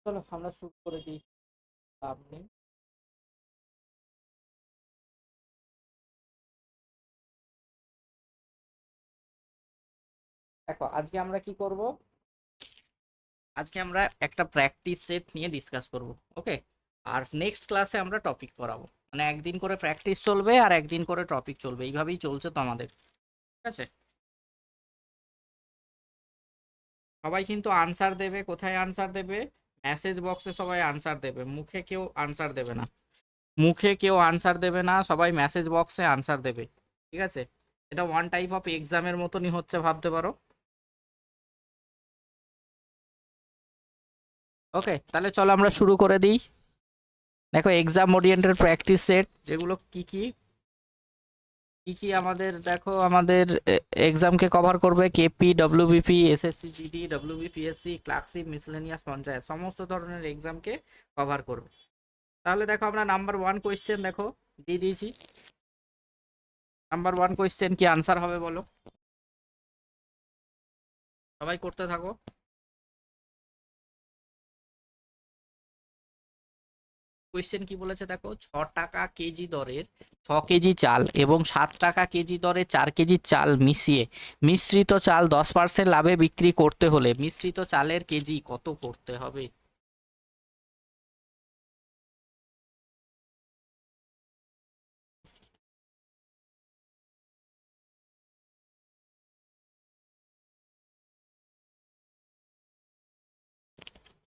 চলো আমরা শুরু করে দিই। আপনি দেখো, আজকে আমরা কি করব? আজকে আমরা একটা প্র্যাকটিস সেট নিয়ে ডিসকাস করব। ওকে, আর নেক্সট ক্লাসে আমরা টপিক করাবো। মানে একদিন করে প্র্যাকটিস চলবে আর একদিন করে টপিক চলবে, এইভাবেই চলছে তো আমাদের। ঠিক আছে, সবাই কিন্তু আনসার দেবে। কোথায় আনসার দেবে? মেসেজ বক্সে সবাই আনসার দেবে, মুখে কেউ আনসার দেবে না। মুখে কেউ আনসার দেবে না, সবাই মেসেজ বক্সে আনসার দেবে। ঠিক আছে, এটা ওয়ান টাইপ অফ এক্সামের মতনই হচ্ছে, ভাবতে পারো। ওকে, তাহলে চলো আমরা শুরু করে দিই। দেখো, এক্সাম ওরিয়েন্টেড প্র্যাকটিস সেট যেগুলো কি কি কি কি আমাদের, দেখো আমাদের এক্সামকে কভার করবে KP, WBP, SSC GD, WBPSC, clerkship, miscellaneous, panchayat, সমস্ত ধরনের এক্সামকে কভার করবে। তাহলে দেখো, আমরা নাম্বার ওয়ান কোয়েশ্চেন দেখো দিয়ে দিয়েছি। নাম্বার ওয়ান কোয়েশ্চেন কি আনসার হবে বলো? সবাই করতে থাকো। কোয়েশ্চেন কি বলেছে দেখো, 6 টাকা কেজি দরের 6 কেজি চাল এবং 7 টাকা কেজি দরে 4 কেজি চাল মিশিয়ে মিশ্রিত চাল 10% লাভে বিক্রি করতে হলে মিশ্রিত চালের কেজি কত করতে হবে?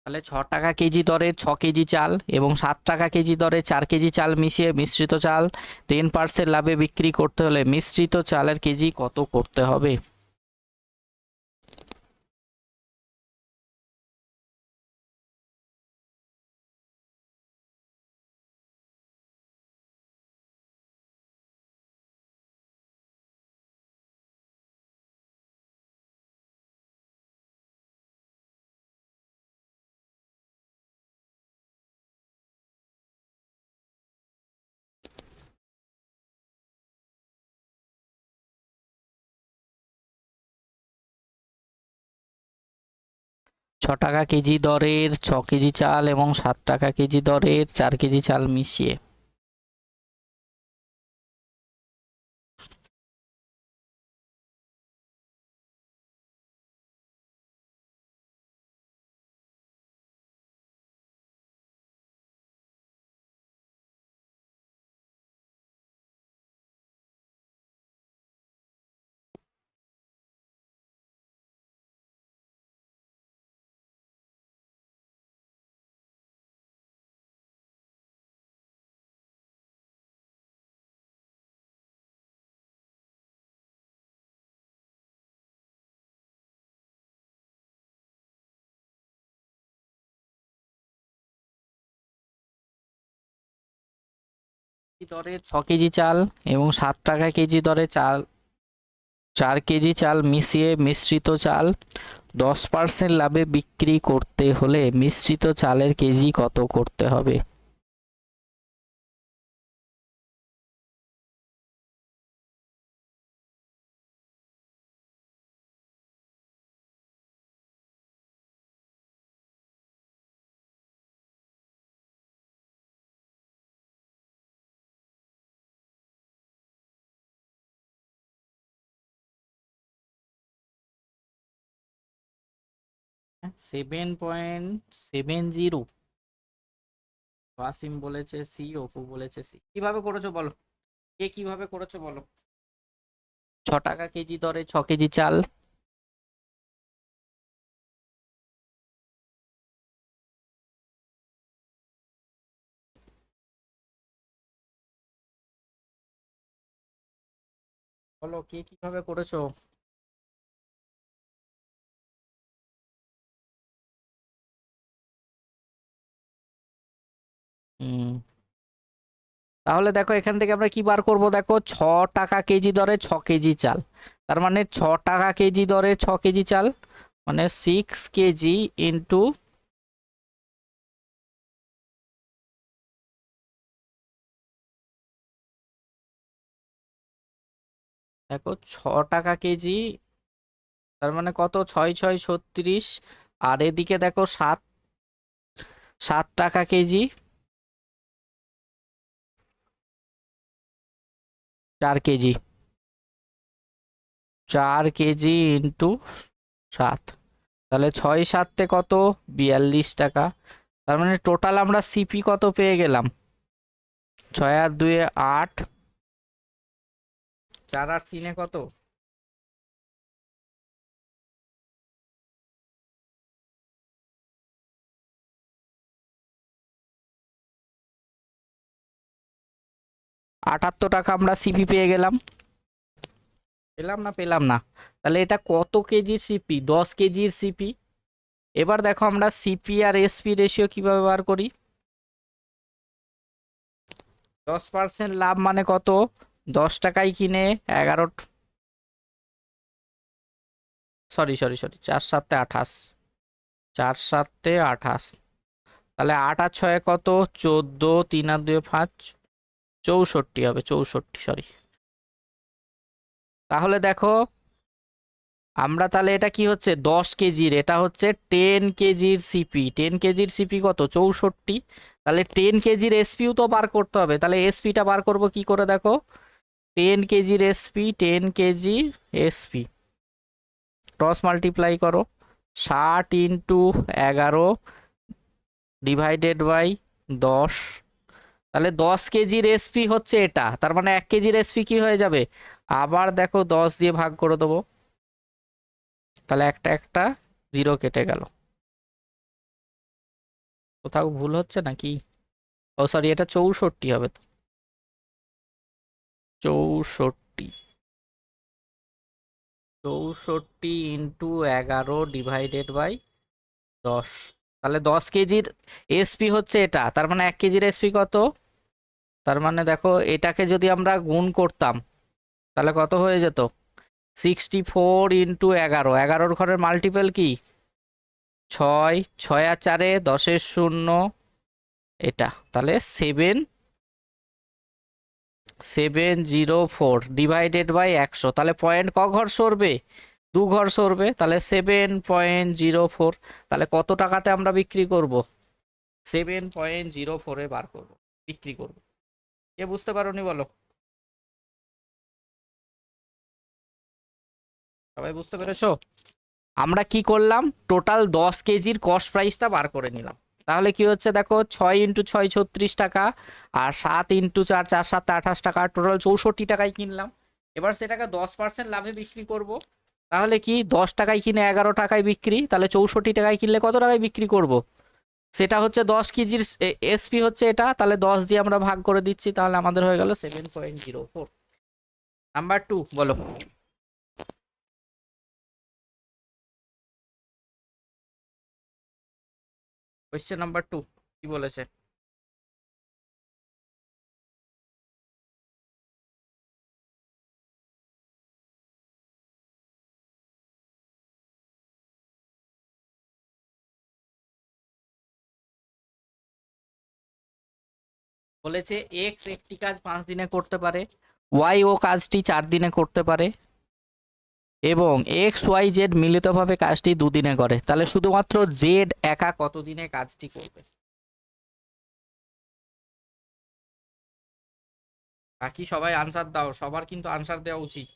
তাহলে 6 টাকা কেজি দরে 6 কেজি চাল এবং 7 টাকা কেজি দরে 4 কেজি চাল মিশিয়ে মিশ্রিত চাল 10% লাভে বিক্রি করতে হলে মিশ্রিত চালের কেজি কত করতে হবে? 6 টাকা কেজি দরের 6 কেজি চাল এবং 7 টাকা কেজি দরের 4 কেজি চাল মিশিয়ে। দরের 6 কেজি চাল এবং 7 টাকা কেজি দরে 4 কেজি চাল মিশিয়ে মিশ্রিত চাল 10% লাভে বিক্রি করতে হলে মিশ্রিত চালের কেজি কত করতে হবে? হ্যাঁ, 7.70। ওয়াসিম বলেছে সি, অপু বলেছে সি। কিভাবে করেছো বলো? কে কিভাবে করেছো বলো? 6 টাকা কেজি দরে 6 কেজি চাল। বলো কে কিভাবে করেছো? হুম, তাহলে দেখো, এখান থেকে আমরা কি বার করব? দেখো, 6 টাকা কেজি দরে 6 কেজি চাল, তার মানে 6 টাকা কেজি দরে 6 কেজি চাল, মানে 6 কেজি ইন্টু, দেখো 6 টাকা কেজি, তার মানে কত? 6 6 36। আর এদিকে দেখো 7, 7 টাকা কেজি, 4 কেজি, 4 কেজি ইন্টু 7, তাহলে 6 7 কত, 42 টাকা। তার মানে টোটাল আমরা সিপি কত পেয়ে গেলাম, 6 আর 2 8, 4 আর 3 কত, 78 টাকা আমরা সিপি পেয়ে গেলাম। পেলাম না পেলাম না? তাহলে এটা কত কেজির সিপি, 10 কেজির সিপি। এবার দেখো আমরা সিপি আর এসপি রেশিও কিভাবে বার করি। 10% লাভ মানে কত, 10 টাকায় কিনে 11, সরি সরি সরি, 4 7 28, 4 7 28, তাহলে 8 আর 6 কত, 14, 3 আর 2 5, 64 হবে, 64, সরি। তাহলে দেখো আমরা তাহলে এটা কি হচ্ছে, 10 কেজির, এটা হচ্ছে 10 কেজির সিপি, 10 কেজির সিপি কত, 64। তাহলে 10 কেজির এসপিও তো বার করতে হবে, তাহলে এসপিটা বার করব কি করে, দেখো 10 কেজির SP, 10 KG SP cross multiply করো, 60 ইন্টু 11 ডিভাইডেড বাই 10, তাহলে 10 কেজির এসপি হচ্ছে এটা, তার মানে 1 কেজির এসপি কি হয়ে যাবে, আবার দেখো 10 দিয়ে ভাগ করে দেবো, তাহলে একটা একটা 0 কেটে গেল। কোথাও ভুল হচ্ছে নাকি, ও সরি, এটা 64 হবে তো, 64, 64 ইন্টু 11 ডিভাইডেড বাই 10, তাহলে 10 কেজির এসপি হচ্ছে এটা, তার মানে 1 কেজির এসপি কত, তার মানে দেখো এটাকে যদি আমরা গুণ করতাম তাহলে কত হয়ে যেত, 64 ইন্টু 11, 11 ঘরের মাল্টিপল কি 6, 6 আর 4 10 শূন্য, এটা তাহলে 704 ডিভাইডেড বাই 100, তাহলে পয়েন্ট ক ঘর সরবে, 2 ঘর সরবে, তাহলে 7.04, তাহলে কত টাকাতে আমরা বিক্রি করব, 7.04 বার করব, বিক্রি করব। কে বুঝতে পারোনি বলো, সবাই বুঝতে পেরেছো? আমরা কি করলাম, টোটাল 10 কেজির কস্ট প্রাইসটা বার করে নিলাম। তাহলে কি হচ্ছে দেখো, 6 ইন্টু 6 36 টাকা, আর 7 ইন্টু 4 4 7 28 টাকা, টোটাল 64 টাকায় কিনলাম। এবার সেটাকে 10% লাভে বিক্রি করব। তাহলে কি 10 টাকায় কিনে 11 টাকায় বিক্রি, তাহলে 64 টাকায় কিনলে কত টাকায় বিক্রি করব, সেটা হচ্ছে 10 কেজির এসপি হচ্ছে এটা, তাহলে 10 দিয়ে আমরা ভাগ করে দিচ্ছি, তাহলে আমাদের হয়ে গেল 7.04। নাম্বার 2 বলো। কোয়েশ্চেন নাম্বার 2 কি বলেছে, বলেছে এক্স একটি কাজ 5 দিনে করতে পারে, ওয়াই ও কাজটি 4 দিনে করতে পারে, এবং এক্স ওয়াই জেড মিলিতভাবে কাজটি 2 দিনে করে, তাহলে শুধুমাত্র জেড একা কত দিনে কাজটি করবে। বাকি সবাই আনসার দাও, সবার কিন্তু আনসার দেওয়া উচিত।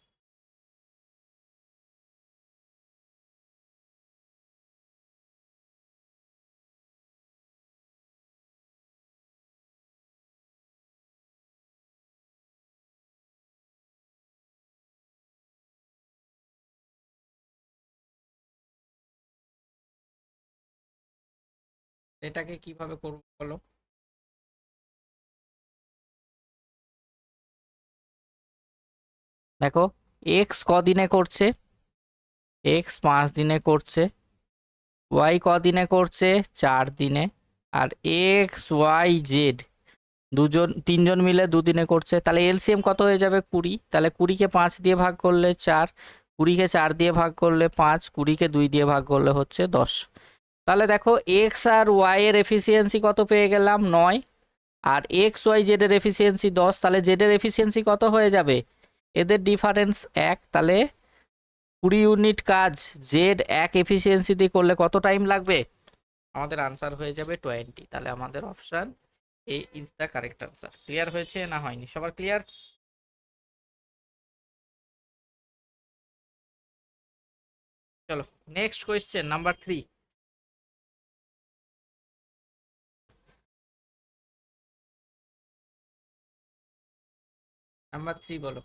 এটাকে কিভাবে করবো বলো। দেখো এক্স কদিনে করছে, এক্স 5 দিনে করছে, ওয়াই কদিনে করছে 4 দিনে, আর এক্স ওয়াই জেড তিনজন মিলে 2 দিনে করছে, তাহলে এলসিএম কত হয়ে যাবে 20, তাহলে 20কে 5 দিয়ে ভাগ করলে 4, 20কে 4 দিয়ে ভাগ করলে 5, 20কে 2 দিয়ে ভাগ করলে হচ্ছে 10। তাহলে দেখো এক্স আর ওয়াই এর এফিসিয়েন্সি কত পেয়ে গেলাম 9, আর এক্স ওয়াই জেড এর এফিসিয়েন্সি 10, তাহলে জেড এর এফিসিয়েন্সি কত হয়ে যাবে, এদের ডিফারেন্স 1, তাহলে 20 ইউনিট কাজ জেড 1 এফিসিয়েন্সি দিয়ে করলে কত টাইম লাগবে, আমাদের আনসার হয়ে যাবে 20। তাহলে আমাদের option A is the correct answer. Clear হয়েছে না হয়নি? সবার ক্লিয়ার? চলো নেক্সট কোয়েশ্চেন নাম্বার 3। নাম্বার 3 বলো।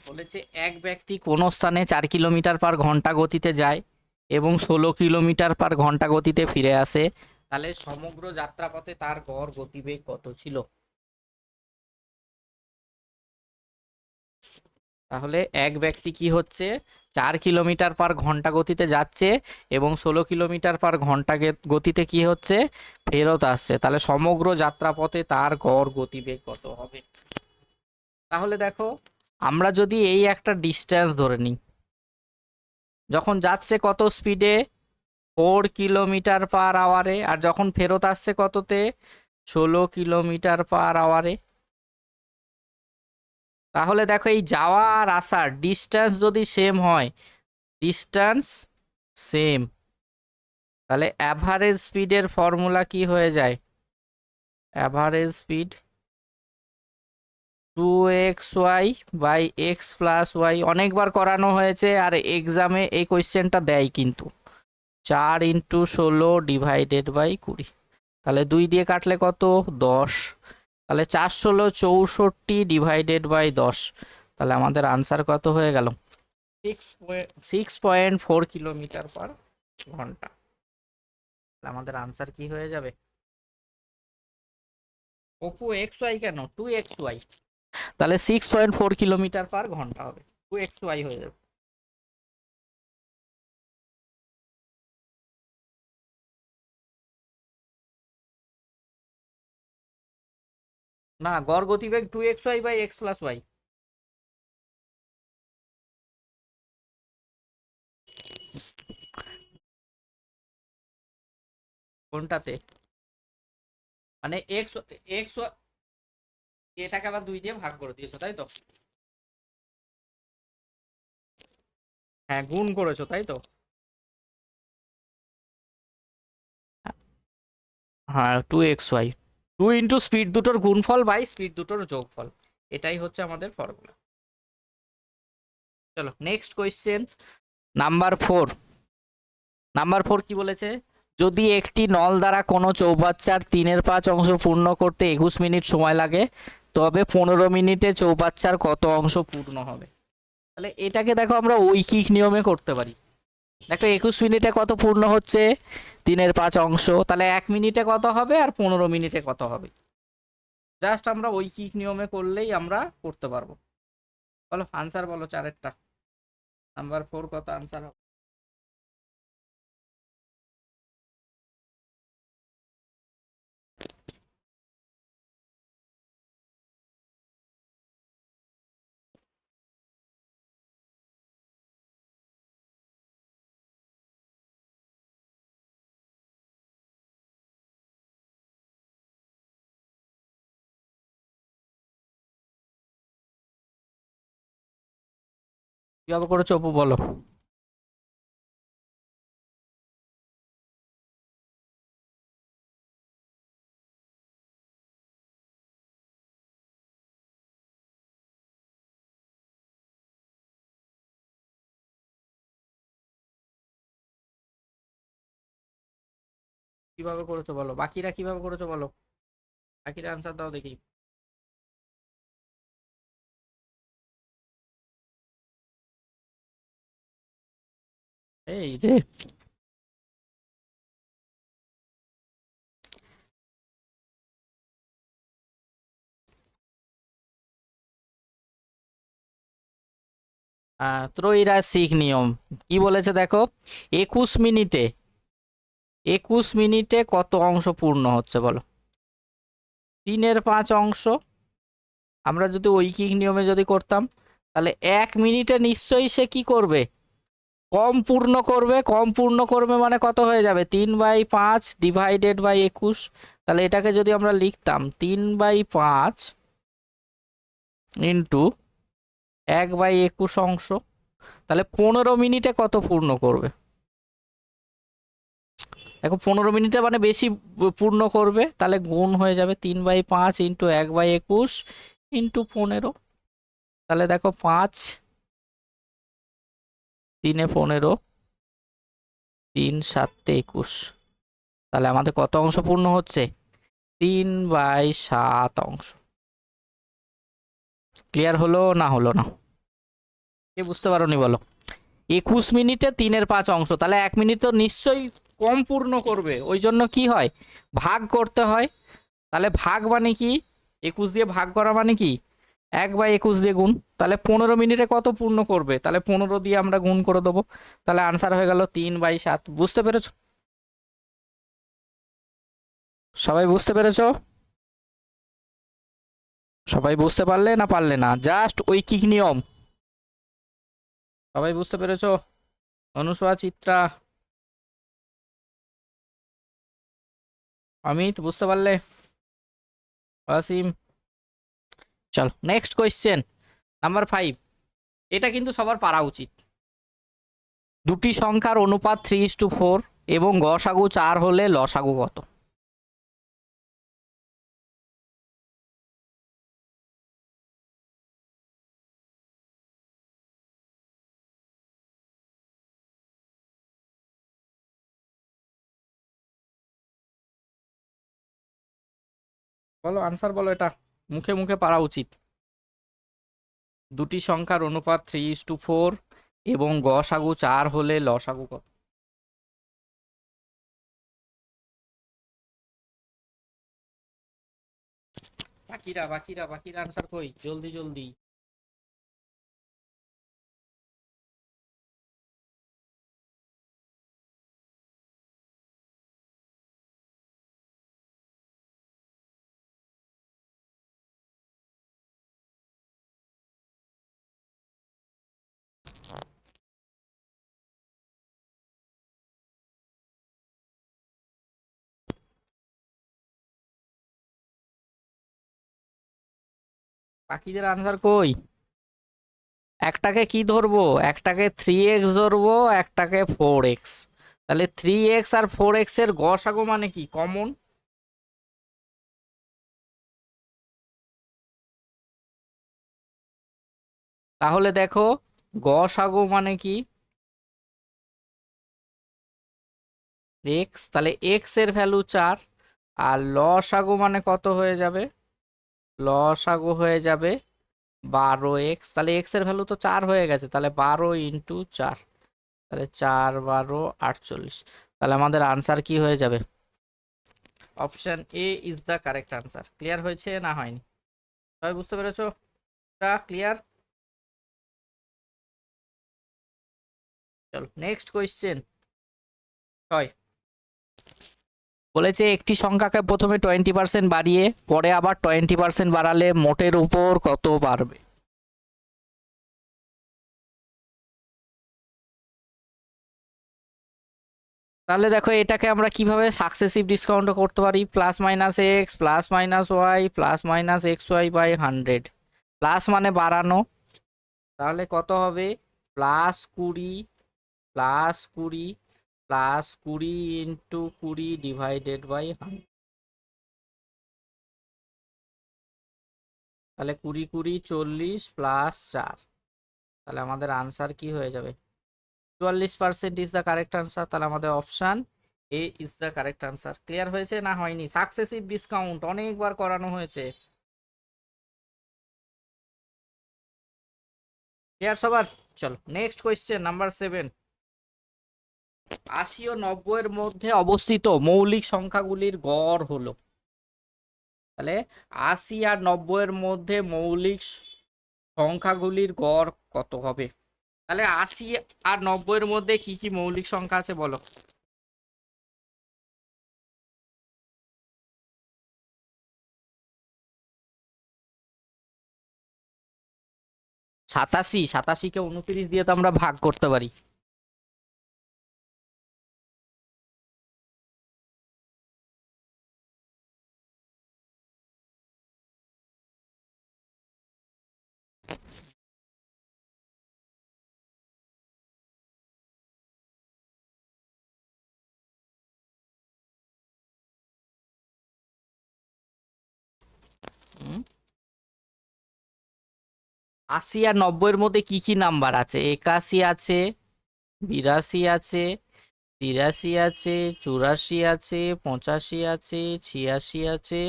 বলেছে এক ব্যক্তি কোনো স্থানে 4 কিলোমিটার/ঘন্টা গতিতে যায় এবং 16 কিলোমিটার/ঘন্টা গতিতে ফিরে আসে, তাহলে সমগ্র যাত্রাপথে তার গড় গতিবেগ কত ছিল? তাহলে এক ব্যক্তি কি হচ্ছে 4 কিলোমিটার/ঘন্টা গতিতে যাচ্ছে এবং 16 কিলোমিটার/ঘন্টা গতিতে কি হচ্ছে ফেরত আসছে, তাহলে সমগ্র যাত্রাপথে তার গড় গতিবেগ কত হবে? তাহলে দেখো, আমরা যদি এই একটা ডিস্টেন্স ধরে নিই, যখন যাচ্ছে কত স্পিডে 4 কিলোমিটার/আওয়ারে, আর যখন ফেরত আসছে কততে 16 কিলোমিটার/আওয়ারে। তাহলে দেখো এই যাওয়া আর আসার ডিস্টেন্স যদি সেম হয়, ডিস্টেন্স সেম, তাহলে অ্যাভারেজ স্পিডের ফর্মুলা কি হয়ে যায়? Average speed 2xy/x+y। অনেকবার করানো হয়েছে আর এক্সামে এই কোয়েশ্চেনটা দেয় কিন্তু। 4 × 16 / 20। তাহলে 2 দিয়ে কাটলে কত? 10। তাহলে 4 × 16 = 10। তাহলে আমাদের আনসার কত হয়ে গেল? 6.4 কিলোমিটার/ঘন্টা। আমাদের আনসার কি হয়ে যাবে? ওপো XY কেন 2xy, তাহলে 6.4 কিলোমিটার/ঘন্টা হবে, 2xy হয়ে যাবে। না, গড় গতিবেগ 2xy/x+y। কোনটাতে? মানে এক্স এক্স এটাকে আবার 2 দিয়ে ভাগ করে দিয়েছো তাই তো? হ্যাঁ, গুণ করেছো তাই তো? হ্যাঁ, 2xy, 2 × স্পিড দুটোর গুণফল বাই স্পিড দুটোর যোগফল, এটাই হচ্ছে আমাদের ফর্মুলা। চলো নেক্সট কোয়েশ্চেন নাম্বার 4। নাম্বার 4 কি বলেছে? যদি একটি নল দ্বারা কোনো চৌবাচ্চার 3/5 অংশ পূর্ণ করতে 21 মিনিট সময় লাগে, তবে 15 মিনিটে চৌবাচ্চার কত অংশ পূর্ণ হবে? তাহলে এটাকে দেখো আমরা ঐকিক নিয়মে করতে পারি। দেখো 21 মিনিটে কত পূর্ণ হচ্ছে? 3/5 অংশ। তাহলে 1 মিনিটে কত হবে আর 15 মিনিটে কত হবে? জাস্ট আমরা ঐকিক নিয়মে করলেই আমরা করতে পারবো। বলো আনসার বলো, 4-টা। নাম্বার 4 কত আনসার হবে? কিভাবে করেছো অপু বলো। কিভাবে করেছো বলো, বাকিরা কিভাবে করেছো বলো, বাকিরা আনসার দাও দেখি। এই রে, ত্রৈরাসিক নিয়ম কি বলেছে দেখো, 21 মিনিটে 21 মিনিটে কত অংশ পূর্ণ হচ্ছে বলো? 3/5 অংশ। আমরা যদি ঐকিক নিয়মে যদি করতাম, তাহলে 1 মিনিটে নিশ্চয়ই সে কি করবে? কম পূর্ণ করবে। কম পূর্ণ করবে মানে কত হয়ে যাবে? 3/5 / 21। তাহলে এটাকে যদি আমরা লিখতাম 3/5 ইন্টু 1/21 অংশ, তাহলে 15 মিনিটে কত পূর্ণ করবে? দেখো 15 মিনিটে মানে বেশি পূর্ণ করবে, তাহলে গুণ হয়ে যাবে 3/5 ইন্টু 1/21 ইন্টু 15। তাহলে দেখো 5 3 15, 3 7 21, তাহলে আমাদের কত অংশ পূর্ণ হচ্ছে? 3/7 অংশ। ক্লিয়ার হলো না হলো না? কে বুঝতে পারোনি বলো? 21 মিনিটে 3/5 অংশ, তাহলে 1 মিনিট তো নিশ্চয়ই কম পূর্ণ করবে, ওই জন্য কি হয়, ভাগ করতে হয়। তাহলে ভাগ মানে কি, 21 দিয়ে ভাগ করা মানে কি, 1/21 দিয়ে গুণ। তাহলে 15 মিনিটে কত পূর্ণ করবে, তাহলে 15 দিয়ে আমরা গুণ করে দেবো, তাহলে আনসার হয়ে গেল 3/7। বুঝতে পেরেছো? সবাই বুঝতে পেরেছো? সবাই বুঝতে পারলে না পারলে না? জাস্ট ঐকিক নিয়ম। সবাই বুঝতে পেরেছো? অনুসয়া, চিত্রা, অমিত বুঝতে পারলে? ওয়াসিম? চলো নেক্সট কোয়েশ্চেন, নাম্বার 5। এটা কিন্তু সবার পারা উচিত। দুটি সংখ্যার অনুপাত 3:4 এবং গসাগু 4 হলে লসাগু কত? বলো আনসার বলো, এটা মুখে মুখে পারা উচিত। দুটি সংখ্যার অনুপাত 3:4 এবং গসাগু 4 হলে লসাগু কত? বাকিরা বাকিরা বাকিরা আনসার কই, জলদি জলদি। বাকিদের আনসার কই? একটাকে কি ধরবো, একটাকে 3x ধরবো, একটাকে 4x। তাহলে 3x আর 4x এর গসাগু মানে কি, কমন। তাহলে দেখো গসাগু মানে কি, এক্স, তাহলে এক্স এর ভ্যালু 4, আর লসাগু মানে কত হয়ে যাবে, লসাগু হয়ে যাবে 12x। তাহলে এক্স এর ভ্যালু তো 4 হয়ে গেছে, তাহলে 12 ইন্টু 4, তাহলে 4 12 48। তাহলে আমাদের আনসার কি হয়ে যাবে, option A is the correct answer. Clear হয়েছে না হয়নি? সবাই বুঝতে পেরেছো? এটা ক্লিয়ার? চলো নেক্সট কোয়েশ্চেন 6। বলেছে একটি সংখ্যাকে প্রথমে 20% বাড়িয়ে পরে আবার 20% বাড়ালে মোটের উপর কত বাড়বে? তাহলে দেখো এটাকে আমরা কিভাবে সাকসেসিভ ডিসকাউন্ট করতে পারি, plus minus X plus minus Y plus minus X Y by 100। Plus মানে বাড়ানো, তাহলে কত হবে, +20 +20 +20 ইন্টু 20 ডিভাইডেড বাই 100। তাহলে 20 20 40 প্লাস 4, তাহলে আমাদের আনসার কি হয়ে যাবে, 44% ইজ দ্য কারেক্ট আনসার। তাহলে আমাদের option A is the correct answer. Clear হয়েছে না হয়নি? সাকসেসিভ ডিসকাউন্ট অনেকবার করানো হয়েছে। ক্লিয়ার সবার? চলো নেক্সট কোয়েশ্চেন নাম্বার 7। 80 ও 90 এর মধ্যে অবস্থিত মৌলিক সংখ্যাগুলির গড় হলো, তাহলে 80 আর 90 এর মধ্যে মৌলিক সংখ্যাগুলির গড় কত হবে? তাহলে 80 আর 90 এর মধ্যে কি কি মৌলিক সংখ্যা আছে বলো? 87, 87কে 29 দিয়ে তো আমরা ভাগ করতে পারি। 80 আর 90-এর মধ্যে কি কি নাম্বার আছে? 81 আছে, 82 আছে, 83 আছে, 84 আছে, 85 আছে, 86 আছে,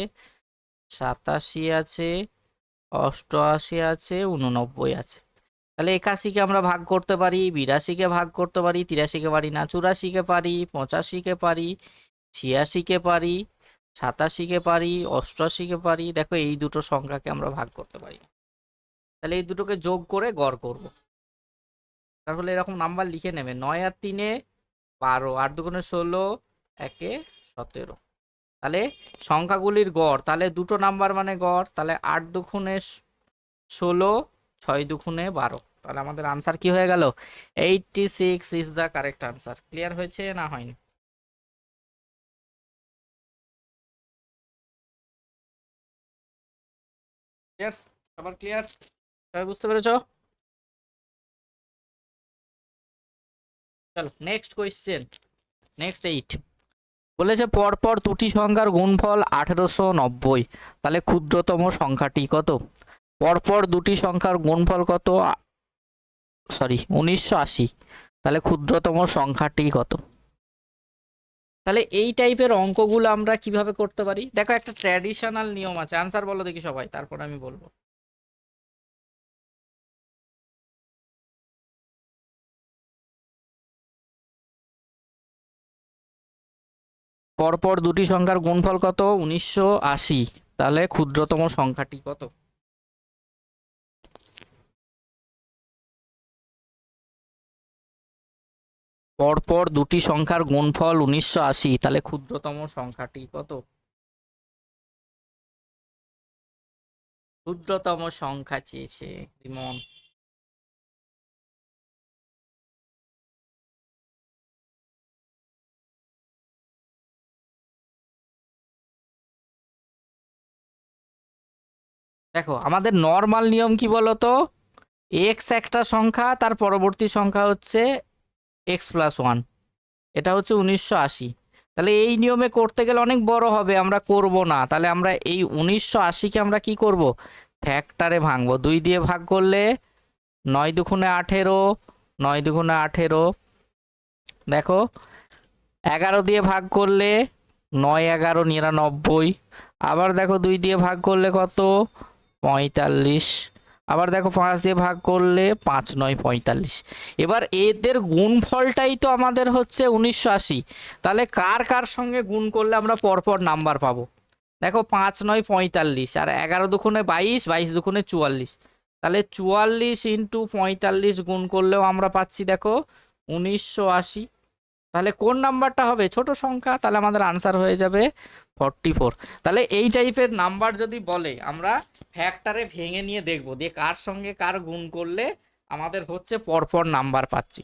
87 আছে, 88 আছে, 89 আছে। তাহলে 81-কে আমরা ভাগ করতে পারি, 82-কে ভাগ করতে পারি, 83-কে পারি না, 84-কে পারি, 85-কে পারি, 86-কে পারি, 87-কে পারি, 88-কে পারি। দেখো এই দুটো সংখ্যাকে আমরা ভাগ করতে পারি। তাহলে এই দুটোকে যোগ করে গড় করব। তাহলে এরকম নাম্বার লিখে নেবে, 9 আর 3-এ 12, 8 দুগুণে 16, 1-এ 17। তাহলে সংখ্যাগুলির গড়, তাহলে দুটো নাম্বার মানে গড়, তাহলে 8 দুগুণে 16, 6 দুগুণে 12। তাহলে আমাদের আনসার কি হয়ে গেল? 86 is the correct answer. Clear হয়েছে না হয়নি? ক্লিয়ার? আবার ক্লিয়ার? সবাই বুঝতে পেরেছো? চলো নেক্সট কোয়েশ্চেন, নেক্সট 8 বলেছে পরপর দুটি সংখ্যার গুণফল 1890, তাহলে ক্ষুদ্রতম সংখ্যাটি কত? পরপর দুটি সংখ্যার গুণফল কত? সরি 1980, তাহলে ক্ষুদ্রতম সংখ্যাটি কত? তাহলে এই টাইপের অঙ্কগুলো আমরা কিভাবে করতে পারি? দেখো একটা ট্র্যাডিশনাল নিয়ম আছে, আনসার বলো দেখি সবাই, তারপর আমি বলবো। পরপর দুটি সংখ্যার গুণফল কত? 1980, তাহলে ক্ষুদ্রতম সংখ্যাটি কত? পরপর দুটি সংখ্যার গুণফল 1980, তাহলে ক্ষুদ্রতম সংখ্যাটি কত? ক্ষুদ্রতম সংখ্যা চেয়েছে রিমন। দেখো আমাদের নর্মাল নিয়ম কি বলতো, এক্স একটা সংখ্যা, তার পরবর্তী সংখ্যা হচ্ছে x+1, এটা হচ্ছে 1980। তাহলে এই নিয়মে করতে গেলে অনেক বড় হবে, আমরা করব না। তাহলে আমরা এই 1980-কে আমরা কি করব? ফ্যাক্টরে ভাঙবো। 2 দিয়ে ভাগ করলে 9 দুগুণে 18, 9 দুগুণে 18। দেখো 11 দিয়ে ভাগ করলে 9 11 99। আবার দেখো 2 দিয়ে ভাগ করলে কত? 45। আবার দেখো 5 দিয়ে ভাগ করলে 5 9 45। এবার এদের গুণফলটাই তো আমাদের হচ্ছে 1980। তাহলে কার কার সঙ্গে গুণ করলে আমরা পরপর নাম্বার পাবো? দেখো 5 9 45 আর 11 দুগুণে 22, 22 দুগুণে 44। তাহলে 44 ইন্টু 45 গুণ করলেও আমরা পাচ্ছি দেখো 1980। তাহলে কোন নাম্বারটা হবে? ছোট সংখ্যা। তাহলে আমাদের আনসার হয়ে যাবে 44। তাহলে এই টাইপের নাম্বার যদি বলে আমরা ফ্যাক্টরে ভেঙে নিয়ে দেখব, দিয়ে কার সঙ্গে কার গুণ করলে আমাদের হচ্ছে পরপর নাম্বার পাচ্ছি।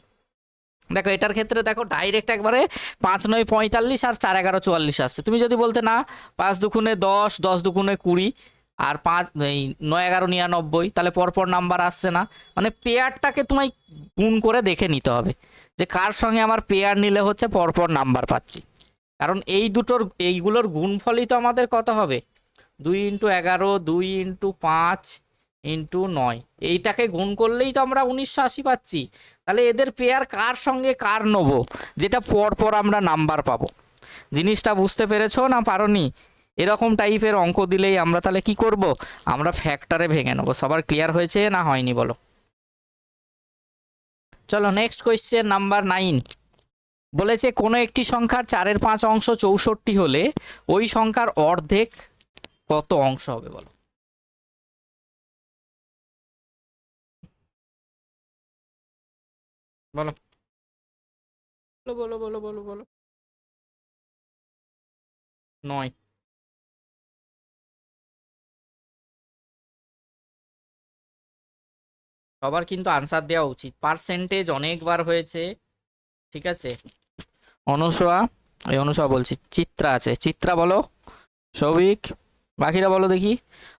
দেখো এটার ক্ষেত্রে দেখো ডাইরেক্ট একবারে 5 9 45 আর 4 11 44 আসছে। তুমি যদি বলতে না 5 দুগুণে 10, 10 দুগুণে 20 আর 5 এই 9 11 99, তাহলে পরপর নাম্বার আসছে না। মানে পেয়ারটাকে তোমায় গুণ করে দেখে নিতে হবে যে কার সঙ্গে আমার পেয়ার নিলে হচ্ছে পরপর নাম্বার পাচ্ছি। কারণ এইগুলোর গুণফলই তো আমাদের কত হবে? 2 ইন্টু 11, 2 ইন্টু 5 ইন্টু 9, এইটাকে গুণ করলেই তো আমরা 1980 পাচ্ছি। তাহলে এদের পেয়ার কার সঙ্গে কার নেবো, যেটা পরপর আমরা নাম্বার পাবো। জিনিসটা বুঝতে পেরেছো না পারোনি? এরকম টাইপের অঙ্ক দিলেই আমরা তাহলে কি করব? আমরা ফ্যাক্টরে ভেঙে নেবো। সবার ক্লিয়ার হয়েছে না হয়নি বলো? চলো নেক্সট কোয়েশ্চেন নাম্বার 9 বলেছে কোনো একটি সংখ্যার 4 5 অংশ 64 হলে ওই সংখ্যার অর্ধেক কত অংশ হবে বলো? বলো বলো বলো বলো বলো। 9। সবার কিন্তু আনসার দেওয়া উচিত, পার্সেন্টেজ অনেকবার হয়েছে। ঠিক আছে, অনুসয়া, এই অনুসয়া বলছি, চিত্রা আছে, চিত্রা বলো, সৌভিক, বাকিরা বলো দেখি।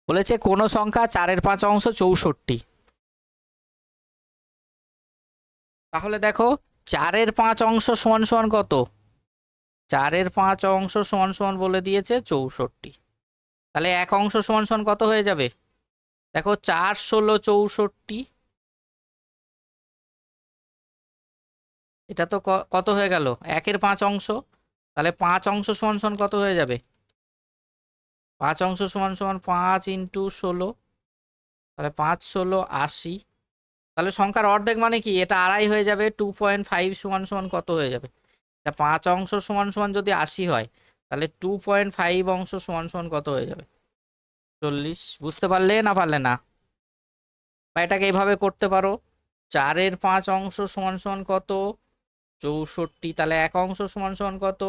বলেছে কোনো সংখ্যা 4 5 অংশ 64, তাহলে দেখো 4 5 অংশ সমান সমান কত? 4 5 অংশ সমান সমান বলে দিয়েছে 64। তাহলে এক অংশ সমান সমান কত হয়ে যাবে? দেখো 4 16 64, এটা তো কত হয়ে গেল, 1-এর 5 অংশ। তাহলে 5 অংশ সমান সমান কত হয়ে যাবে, 5 অংশ সমান সমান 5 ইন্টু 16, তাহলে 5 16 80। তাহলে সংখ্যার অর্ধেক মানে কি, এটা আড়াই হয়ে যাবে। 2.5 সমান সমান কত হয়ে যাবে, এটা 5 অংশ সমান সমান যদি 80 হয়, তাহলে 2.5 অংশ সমান সমান কত হয়ে যাবে, 40। বুঝতে পারলে না পারলে না? বা এটাকে এইভাবে করতে পারো, 4-এর 5 অংশ সমান সমান কত, 64। তাহলে 1 অংশ সমান সমান কত,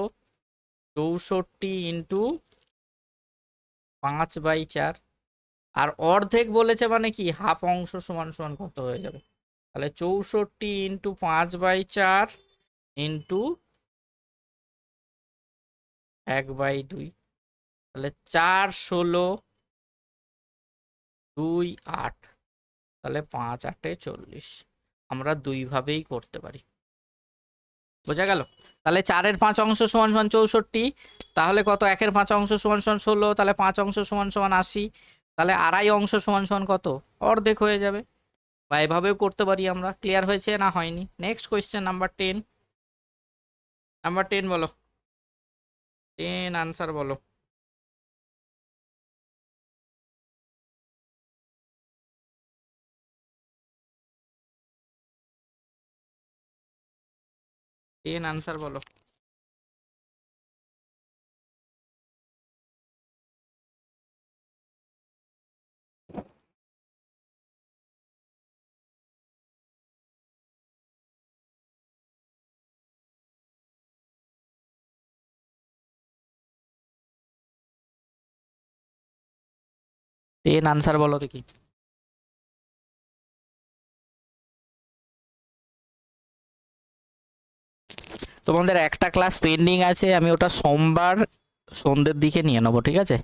64 ইন্টু 5/4। আর অর্ধেক বলেছে মানে কি, হাফ অংশ সমান সমান কত হয়ে যাবে, তাহলে 64 ইন্টু 5/4 ইন্টু 1/2। তাহলে 4 16 2 8, তাহলে 5 8 40। আমরা দুইভাবেই করতে পারি। বোঝা গেল? তাহলে 4-এর 5 অংশ সমান সমান 64, তাহলে কত, 1-এর 5 অংশ সমান সমান 16, তাহলে 5 অংশ সমান সমান 80, তাহলে আড়াই অংশ সমান সমান কত, অর্ধেক হয়ে যাবে। বা এভাবেও করতে পারি আমরা। ক্লিয়ার হয়েছে না হয়নি? Next question number 10। নাম্বার 10 বলো, 10 আনসার বলো। আনসার বলো। আনসার বলো দেখি। তোমাদের একটা ক্লাস পেন্ডিং আছে, আমি ওটা সোমবার সন্ধ্যের দিকে নিয়ে নেবো, ঠিক আছে?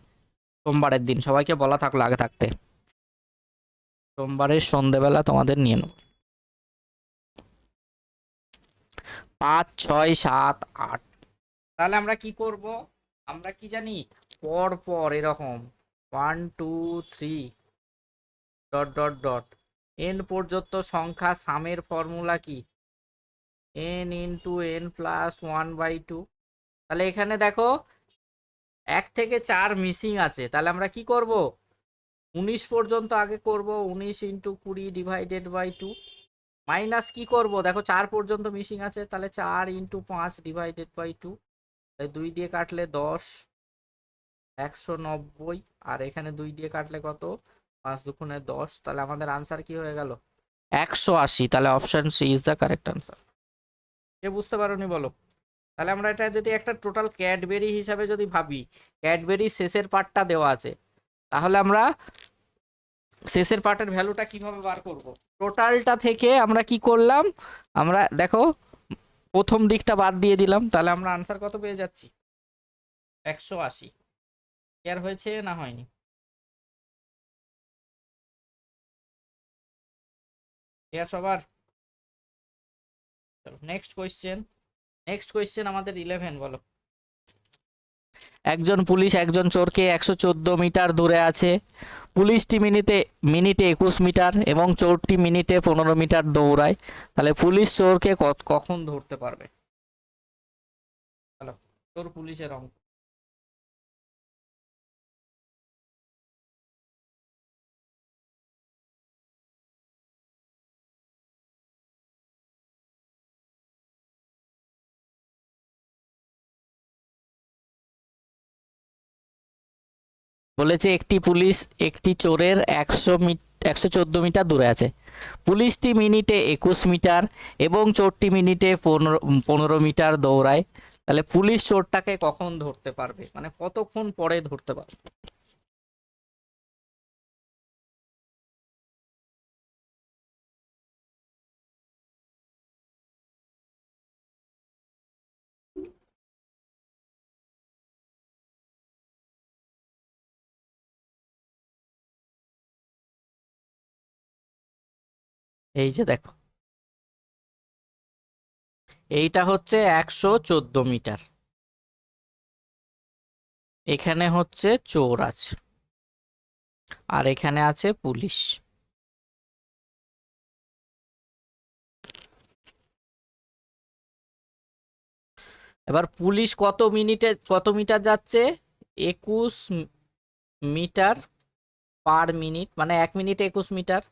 সোমবারের দিন সবাইকে বলা থাকলো আগে থাকতে, সোমবারের সন্ধ্যেবেলা তোমাদের নিয়ে নেবো। 5 6 7 8। তাহলে আমরা কি করব, আমরা কি জানি, পর পর এরকম 1 2 3 ডট ডট ডট এন পর্যন্ত সংখ্যা সামের ফর্মুলা কি, n ইন্টু n প্লাস 1/2। তাহলে এখানে দেখো 1 থেকে 4 মিসিং আছে, তাহলে আমরা কি করব, 19 পর্যন্ত আগে করব, 19 ইন্টু 20 ডিভাইডেড বাই 2। মাইনাস কি করব, দেখো 4 পর্যন্ত মিসিং আছে, তাহলে 4 ইন্টু 5 ডিভাইডেড বাই 2। তাই 2 দিয়ে কাটলে 10, 190। আর এখানে 2 দিয়ে কাটলে কত, 5 দুগুণে 10। তাহলে আমাদের আনসার কি হয়ে গেল, 180। তাহলে option C is the correct answer. কে বুঝতে পারোনি বলো? তাহলে আমরা এটা যদি একটা টোটাল ক্যাডবেরি হিসাবে যদি ভাবি, ক্যাডবেরি শেষের পার্টটা দেওয়া আছে, তাহলে আমরা শেষের পার্টের ভ্যালুটা কিভাবে বার করব, টোটালটা থেকে আমরা কি করলাম, আমরা দেখো প্রথম দিকটা বাদ দিয়ে দিলাম, তাহলে আমরা আনসার কত পেয়ে যাচ্ছি, 180। ক্লিয়ার হয়েছে না হয়নি? ক্লিয়ার সবার? Next question. নেক্সট কোয়েশ্চেন আমাদের 11 বলো। একজন পুলিশ একজন চোরকে 114 মিটার দূরে আছে। পুলিশটি মিনিটে মিনিটে 21 মিটার এবং চোরটি মিনিটে 15 মিটার দৌড়ায়। তাহলে পুলিশ চোরকে কখন ধরতে পারবে? হ্যালো, চোর পুলিশের অঙ্ক। বলেছে একটি পুলিশ একটি চোরের 114 মিটার দূরে আছে। পুলিশটি মিনিটে 21 মিটার এবং চোরটি মিনিটে 15 মিটার দৌড়ায়। তাহলে পুলিশ চোরটাকে কখন ধরতে পারবে, মানে কতক্ষণ পরে ধরতে পারবে? এই যে দেখো, এইটা হচ্ছে 114 মিটার, এখানে হচ্ছে চোর আছে। আর এখানে আছে পুলিশ। এবার পুলিশ কত মিটার যাচ্ছে? 21 মিটার পার মিনিট, মানে 1 মিনিটে 21 মিটার।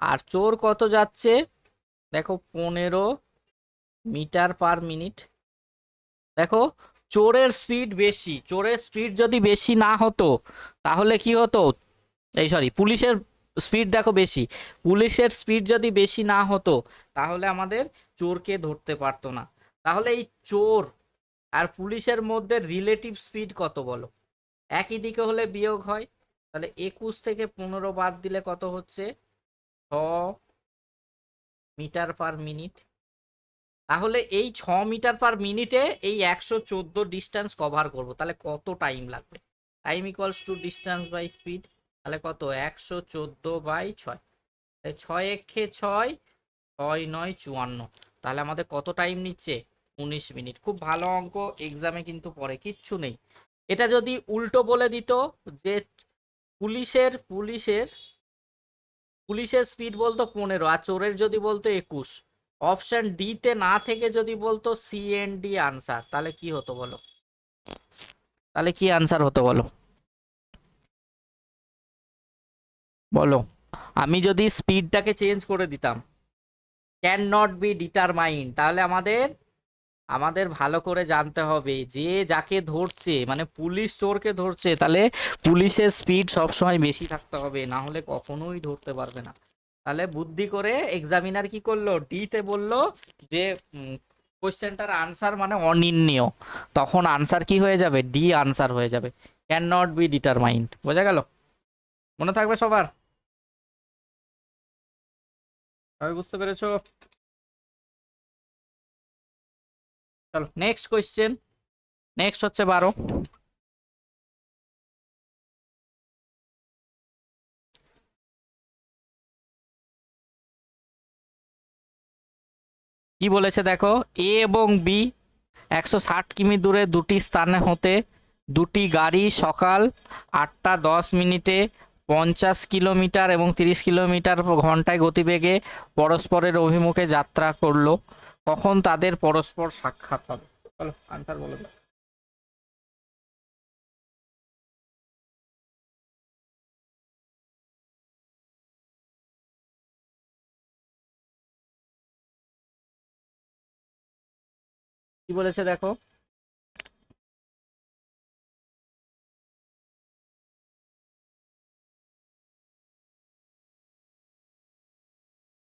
আর চোর কত যাচ্ছে? দেখো 15 মিটার পার মিনিট। দেখো চোরের স্পিড বেশি, চোরের স্পিড যদি বেশি না হতো তাহলে কি হতো? এই সরি, পুলিশের স্পিড দেখো বেশি, পুলিশের স্পিড যদি বেশি না হতো তাহলে আমাদের চোরকে ধরতে পারতো না। তাহলে এই চোর আর পুলিশের মধ্যে রিলেটিভ স্পিড কত বলো? একই দিকে হলে বিয়োগ হয়, তাহলে 21 থেকে 15 বাদ দিলে কত হচ্ছে? 6 মিটার পার মিনিট। তাহলে এই 6 মিটার পার মিনিটে এই 114 ডিস্টেন্স কভার করব, তাহলে কত টাইম লাগবে? Time equals to distance by speed. তাহলে কত? 114/6। 6 × 6 6 × 9 = 54। তাহলে আমাদের কত টাইম নিচ্ছে? 19 মিনিট। খুব ভালো অঙ্ক, এক্সামে কিন্তু পরে কিচ্ছু নেই। এটা যদি উল্টো বলে দিত যে পুলিশের পুলিশের পুলিশের স্পিড বলতো 15 আর চোরের যদি বলতো 21, অপশন ডি তে না থেকে যদি বলতো সি এন ডি আনসার, তাহলে কি হতো বলো? তাহলে কি আনসার হতো বলো? বলো। আমি যদি স্পিডটাকে চেঞ্জ করে দিতাম, ক্যান নট বি ডিটারমাইন্ড, তাহলে আমাদের আমাদের ভালো করে জানতে হবে যে যাকে ধরছে, মানে পুলিশ চোরকে ধরছে, তাহলে পুলিশের স্পিড সবসময় বেশি থাকতে হবে, না হলে কখনোই ধরতে পারবে না। তাহলে বুদ্ধি করে এক্সামিনার কি করলো? ডি তে বললো যে কোশ্চেনটার আনসার মানে অনির্ণেয়, তখন আনসার কি হয়ে যাবে? ডি আনসার হয়ে যাবে, ক্যান নট বি ডিটারমাইন্ড। বোঝা গেল? মনে থাকবে সবার? সবাই বুঝতে পেরেছো? চলো নেক্সট কোশ্চেন। নেক্সট হচ্ছে 12। কি বলেছে দেখো, এ এবং বি 160 কিমি দূরে দুটি স্থানে হতে দুটি গাড়ি সকাল 8টা 10 মিনিটে 50 কিলোমিটার এবং 30 কিলোমিটার/ঘন্টায় গতিবেগে পরস্পরের অভিমুখে যাত্রা করলো, কখন তাদের পরস্পর সাক্ষাৎ হবে? চলো আনসার বলে দাও। কি বলেছে দেখো,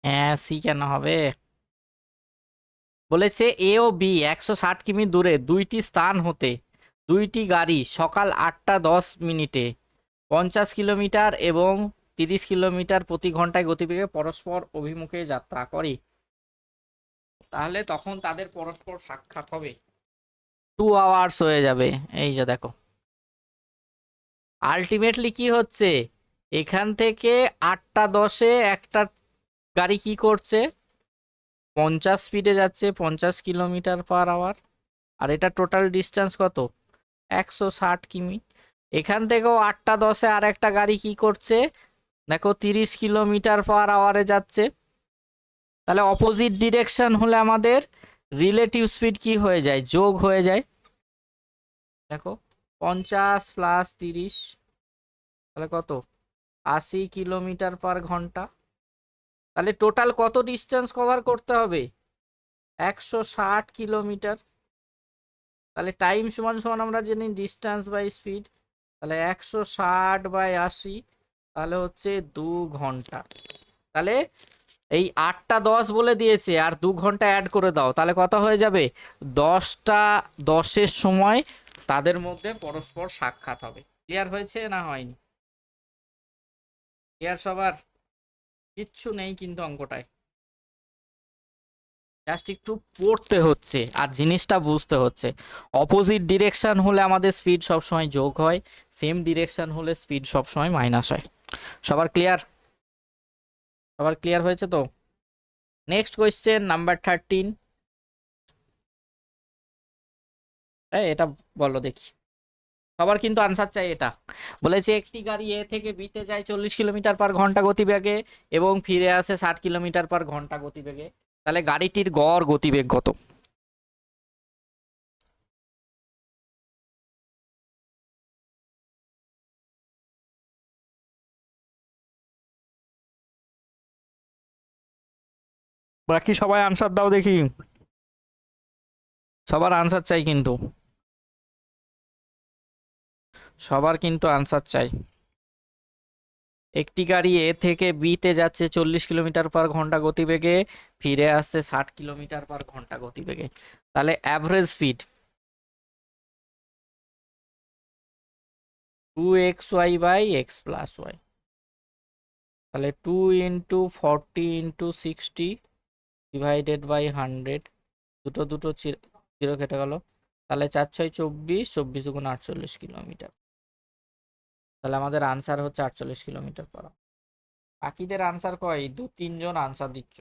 হ্যাঁ সি কেন হবে? বলেছে এ ও বি 160 কিমি দূরে দুইটি স্থান হতে দুইটি গাড়ি সকাল 8টা 10 মিনিটে 50 কিলোমিটার এবং 30 কিলোমিটার/ঘন্টায় গতিবেগে পরস্পর অভিমুখে যাত্রা করে, তাহলে তখন তাদের পরস্পর সাক্ষাৎ হবে। 2 আওয়ার্স হয়ে যাবে। এই যে দেখো, আলটিমেটলি কি হচ্ছে, এখান থেকে 8টা 10-এ একটা গাড়ি কি করছে? 50 স্পিডে যাচ্ছে, 50 কিলোমিটার/আওয়ার। আর এটা টোটাল ডিস্টেন্স কত? 160 কিমি। এখান থেকেও 8টা 10-এ আর একটা গাড়ি কি করছে? দেখো 30 কিলোমিটার/আওয়ারে যাচ্ছে। তাহলে অপোজিট ডিরেকশন হলে আমাদের রিলেটিভ স্পিড কি হয়ে যায়? যোগ হয়ে যায়। দেখো 50 + 30, তাহলে কত? 80 কিলোমিটার/ঘন্টা। তাহলে টোটাল কত ডিস্টেন্স কভার করতে হবে? 160 কিলোমিটার। তাহলে টাইম সমান সমান আমরা জানি ডিস্টেন্স বাই স্পিড, তাহলে 160/80, তাহলে হচ্ছে 2 ঘন্টা। তাহলে এই 8টা 10 বলে দিয়েছে আর 2 ঘন্টা অ্যাড করে দাও, তাহলে কত হয়ে যাবে? 10টা 10-এর সময় তাদের মধ্যে পরস্পর সাক্ষাৎ হবে। ক্লিয়ার হয়েছে না হয়নি? ক্লিয়ার সবার? কিচ্ছু নেই কিন্তু অঙ্কটায়, জাস্ট একটু পড়তে হচ্ছে আর জিনিসটা বুঝতে হচ্ছে। অপোজিট ডিরেকশন হলে আমাদের স্পিড সবসময় যোগ হয়, সেম ডিরেকশন হলে স্পিড সবসময় মাইনাস হয়। সবার ক্লিয়ার? সবার ক্লিয়ার হয়েছে তো? Next question number 13। এটা বলো দেখি। সবার কিন্তু আনসার চাই এটা। বলেছে একটি গাড়ি এ থেকে বিতে যায় 40 কিলোমিটার/ঘন্টা গতিবেগে এবং ফিরে আসে 60 কিলোমিটার/ঘন্টা গতিবেগে। তাহলে গাড়িটির গড় গতিবেগ কত? বাকি সবাই আনসার দাও দেখি, সবার আনসার চাই কিন্তু, সবার কিন্তু আনসার চাই। একটি গাড়ি এ থেকে বিতে যাচ্ছে 40 কিলোমিটার/ঘন্টা গতিবেগে, ফিরে আসছে 60 কিলোমিটার/ঘন্টা গতিবেগে। তাহলে অ্যাভারেজ স্পিড 2xy/x+y। তাহলে 2 × 40 × 60 / 100, দুটো দুটো জিরো কেটে গেল। তাহলে 4×6 = 24, 24 × 48 কিলোমিটার। তাহলে আমাদের আনসার হচ্ছে 48 কিলোমিটার/h। বাকিদের আনসার কয়? 2-3 জন আনসার দিচ্ছ।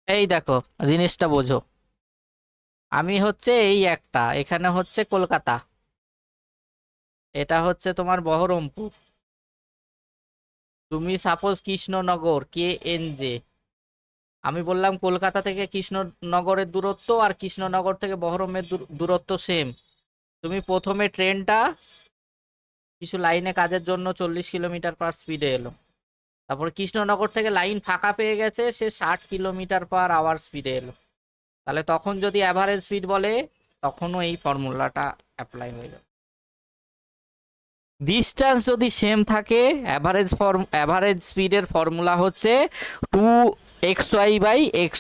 এই দেখো, জিনিসটা বোঝো। আমি হচ্ছে এই একটা, এখানে হচ্ছে কলকাতা, এটা হচ্ছে তোমার বহরমপুর, তুমি সাপোজ কৃষ্ণনগর KNJ। আমি বললাম কলকাতা থেকে কৃষ্ণনগরের দূরত্ব আর কৃষ্ণনগর থেকে বহরমের দূরত্ব সেম। তুমি প্রথমে ট্রেনটা কিছু লাইনে কাজের জন্য 40 কিলোমিটার/স্পিডে এলো, তারপর কৃষ্ণনগর থেকে লাইন ফাঁকা পেয়ে গেছে, সে 60 কিলোমিটার/আওয়ার স্পিডে এলো। তাহলে তখন যদি অ্যাভারেজ স্পিড বলে, তখনও এই ফর্মুলাটা অ্যাপ্লাই হয়ে যাবে। ডিস্টেন্স যদি সেম থাকে, অ্যাভারেজ স্পিডের ফর্মুলা হচ্ছে 2xy/x+y।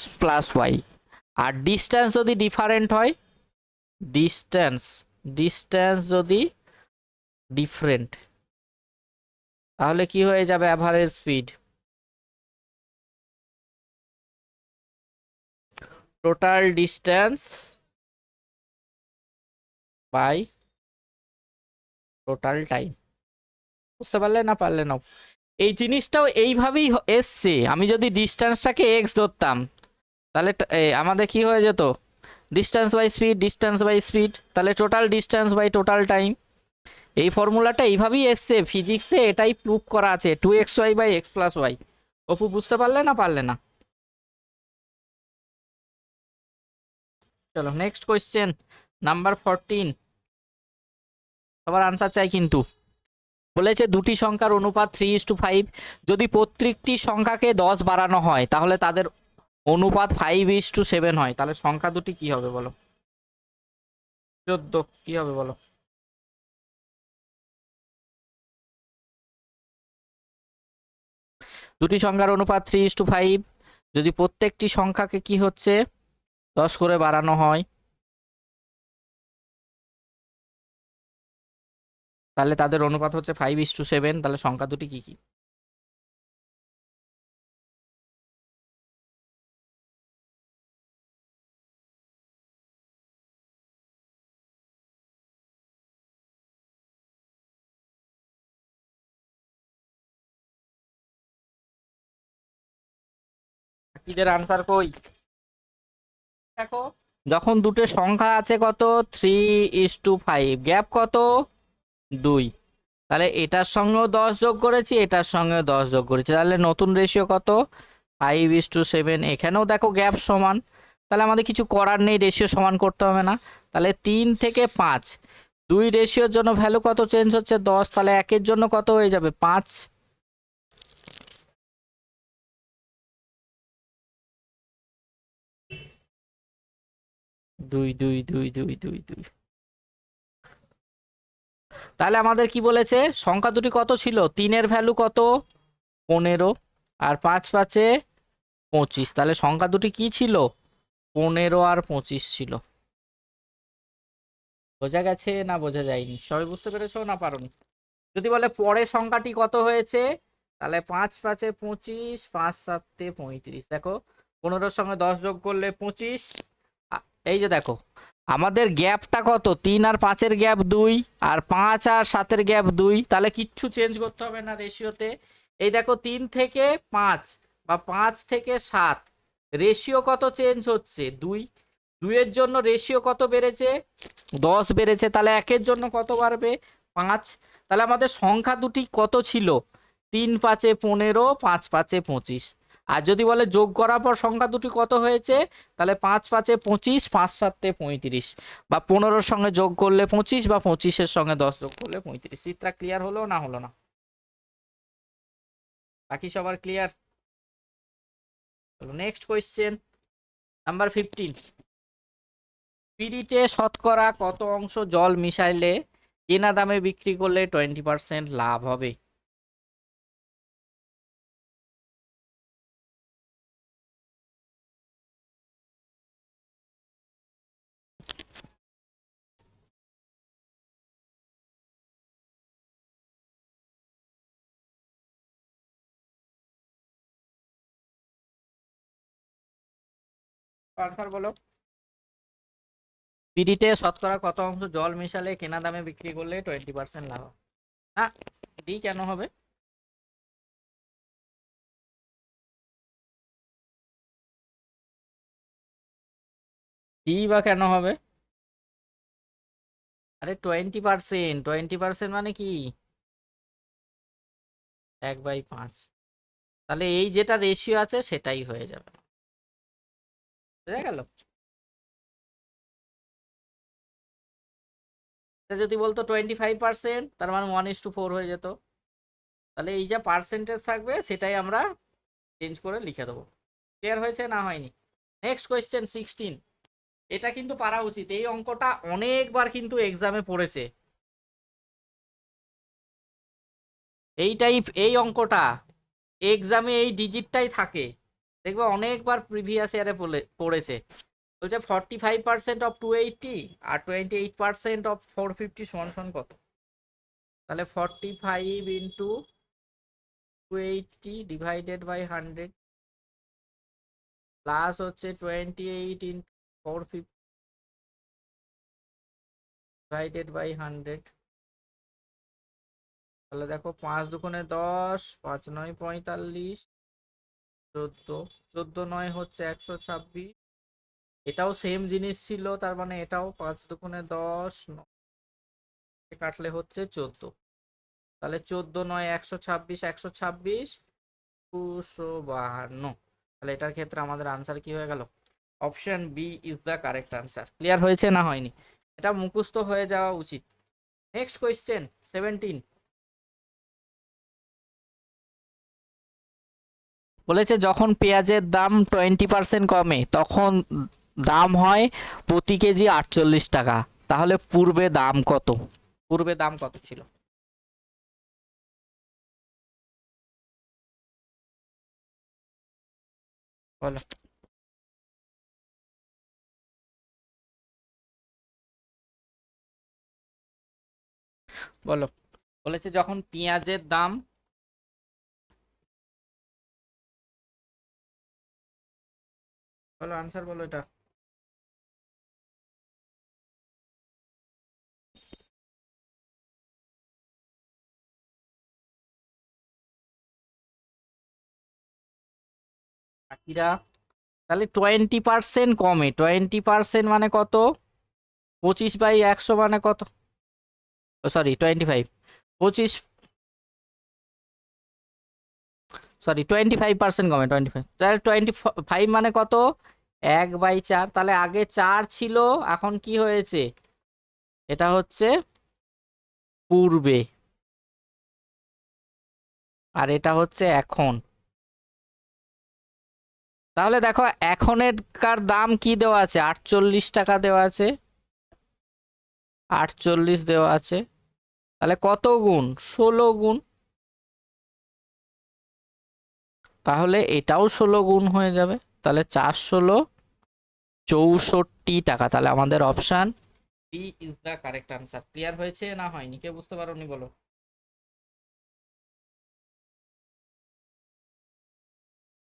আর ডিস্টেন্স যদি ডিফারেন্ট হয়, ডিস্টেন্স যদি ডিফারেন্ট, তাহলে কি হয়ে যাবে? Average speed total distance by total time. বুঝতে পারলে না পারলে নাও। এই জিনিসটাও এইভাবেই এসছে। আমি যদি ডিস্টেন্সটাকে এক্স ধরতাম, তাহলে আমাদের কি হয়ে যেত? ডিস্টেন্স বাই স্পিড, তাহলে total distance by total time. এই ফর্মুলাটা এইভাবেই এসছে ফিজিক্সে, এটাই প্রুভ করা আছে 2xy/x+y। অপু বুঝতে পারলে না পারলে না? চলো নেক্সট কোয়েশ্চেন, নাম্বার 14। সবার আনসার চাই কিন্তু। বলেছে দুটি সংখ্যার অনুপাত 3:5। যদি প্রত্যেকটি সংখ্যাকে 10 বাড়ানো হয়, তাহলে তাদের অনুপাত 5:7 হয়। তাহলে সংখ্যা দুটি কি হবে বলো? 14 কি হবে বলো? দুটি সংখ্যার অনুপাত 3:5, যদি প্রত্যেকটি সংখ্যাকে কি হচ্ছে 10 করে বাড়ানো হয়, তাহলে তাদের অনুপাত হচ্ছে 5:7। তাহলে সংখ্যা দুটি কি কি? বাকিদের আনসার কই? দেখো, যখন দুটো সংখ্যা আছে কত 3:5, গ্যাপ কত 2, তাহলে এটার সঙ্গেও 10 যোগ করেছি, এটার সঙ্গেও 10 যোগ করেছি, তাহলে নতুন রেশিও কত 5:7। এখানেও দেখো গ্যাপ সমান, তাহলে আমাদের কিছু করার নেই, রেশিও সমান করতে হবে না। তাহলে 3 থেকে 5, 2 রেশিওর জন্য ভ্যালু কত চেঞ্জ হচ্ছে 10, তাহলে একের জন্য কত হয়ে যাবে 5। 2 2 2 2 2 2। তাহলে আমাদের কি বলেছে? সংখ্যা দুটি কত ছিল? 3-এর ভ্যালু কত 15, আর 5-5-এ 25। তাহলে সংখ্যা দুটি কি ছিল? 15 আর 25 ছিল। বোঝা গেছে না বোঝা যায়নি? সবাই বুঝতে পেরেছো না পারোনি? যদি বলে পরের সংখ্যাটি কত হয়েছে, তাহলে 5-5-এ 25, 5-7-এ 35। দেখো 15 সঙ্গে 10 যোগ করলে 25। এই যে দেখো আমাদের গ্যাপটা কত, 3 আর 5-এর গ্যাপ 2, আর 5 আর 7-এর গ্যাপ 2, তাহলে কিচ্ছু চেঞ্জ করতে হবে না রেশিওতে। এই দেখো 3 থেকে 5 বা 5 থেকে 7 রেশিও কত চেঞ্জ হচ্ছে, 2। 2-এর জন্য রেশিও কত বেড়েছে, 10 বেড়েছে, তাহলে 1-এর জন্য কত বাড়বে, 5। তাহলে আমাদের সংখ্যা দুটি কত ছিল, 3 5-এ 15, 5 5-এ 25। আর যদি বলে যোগ করার পর সংখ্যা দুটি কত হয়েছে, তাহলে 5 5-এ 25, 5 7-এ 35, বা 15-র সঙ্গে যোগ করলে 25, বা 25-এর সঙ্গে 10 যোগ করলে 35। চিত্রা ক্লিয়ার হলো না হলো না? বাকি সবার ক্লিয়ার? চলো নেক্সট কোয়েশ্চেন নাম্বার 15। স্পিরিটে শতকরা কত অংশ জল মিশাইলে কেনা দামে বিক্রি করলে 20% লাভ হবে? আনসার বলো। স্পিরিটে শতকরা কত অংশ জল মিশালে কেনা দামে বিক্রি করলে 20% লাভ হবে? না, ডি কেন হবে? ডি বা কেন হবে? আরে 20%, 20% মানে কি, 1/5। তাহলে এই যেটা রেশিও আছে সেটাই হয়ে যাবে, বুঝা গেল? এটা যদি বলতো 25%, তার মানে 1:4 হয়ে যেত। তাহলে এই যা পার্সেন্টেজ থাকবে সেটাই আমরা চেঞ্জ করে লিখে দেবো। ক্লিয়ার হয়েছে না হয়নি? Next question 16। এটা কিন্তু পারা উচিত, এই অঙ্কটা অনেকবার কিন্তু এক্সামে পড়েছে। এইটাই, এই অঙ্কটা এক্সামে এই ডিজিটটাই থাকে, দেখবে অনেকবার প্রিভিয়াস ইয়ারে পড়েছে। বলছে 45% অফ 280 আর 28% অফ 450 সমান সমান কত? তাহলে 45 ইন্টু 280 ডিভাইডেড বাই 100 প্লাস হচ্ছে 28 ইন্টু 450 ডিভাইডেড বাই 100। তাহলে দেখো 5 দুগুণে 10, 5 9 45, 14, 14 9 হচ্ছে 126। এটাও সেম জিনিস ছিল, তার মানে এটাও 5 দুগুণে 10, কাটলে হচ্ছে 14। তাহলে 14 9 126, 126 252। তাহলে এটার ক্ষেত্রে আমাদের আনসার কি হয়ে গেল? Option B is the correct answer. Clear হয়েছে না হয়নি? এটা মুখস্থ হয়ে যাওয়া উচিত। Next question 17। বলেছে যখন পেঁয়াজের দাম 20% কমে তখন দাম হয় প্রতি কেজি 48 টাকা, তাহলে পূর্বে দাম কত? পূর্বে দাম কত ছিল? বলো। বলো। বলেছে যখন পেঁয়াজের দাম, বলো আনসার বলো এটা। বাকিরা, তাহলে 20% কমে, 20% মানে কত, 25/100 মানে কত, সরি 25, 25, সরি 25% কমে, 25, তাহলে 25 মানে কত, 1/4। তাহলে আগে 4 ছিল, এখন কি হয়েছে, এটা হচ্ছে পূর্বে, আর এটা হচ্ছে এখন। তাহলে দেখো এখনের দাম কি দেওয়া আছে, 48 টাকা দেওয়া আছে, 48 দেওয়া আছে। তাহলে কত গুণ, 16 গুণ। তাহলে এটাও 16 গুণ হয়ে যাবে, তাহলে 4 16 64 টাকা। তাহলে আমাদের option B is the correct answer. Clear হয়েছে না হয়নি? কে বুঝতে পারোনি বলো।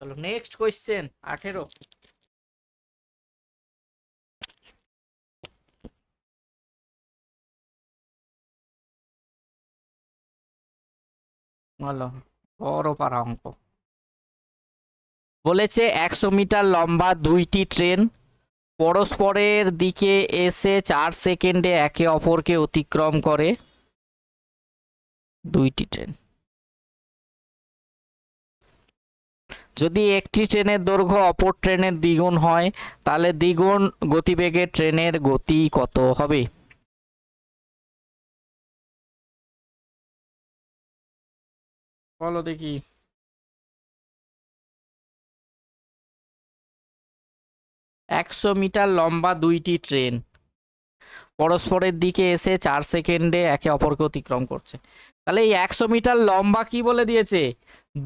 চলো নেক্সট কোয়েশ্চেন 18। বলো, বড় পারা অঙ্ক। বলেছে 100 মিটার লম্বা দুইটি ট্রেন পরস্পরের দিকে এসে 4 সেকেন্ডে একে অপরকে অতিক্রম করে। দুইটি ট্রেন, যদি একটি ট্রেনের দৈর্ঘ্য অপর ট্রেনের দ্বিগুণ হয় তাহলে দ্বিগুণ গতিবেগে ট্রেনের গতি কত হবে? বলো দেখি। 100 মিটার লম্বা দুইটি ট্রেন পরস্পরের দিকে এসে 4 সেকেন্ডে একে অপরকে অতিক্রম করছে। তাহলে এই 100 মিটার লম্বা কি বলে দিয়েছে?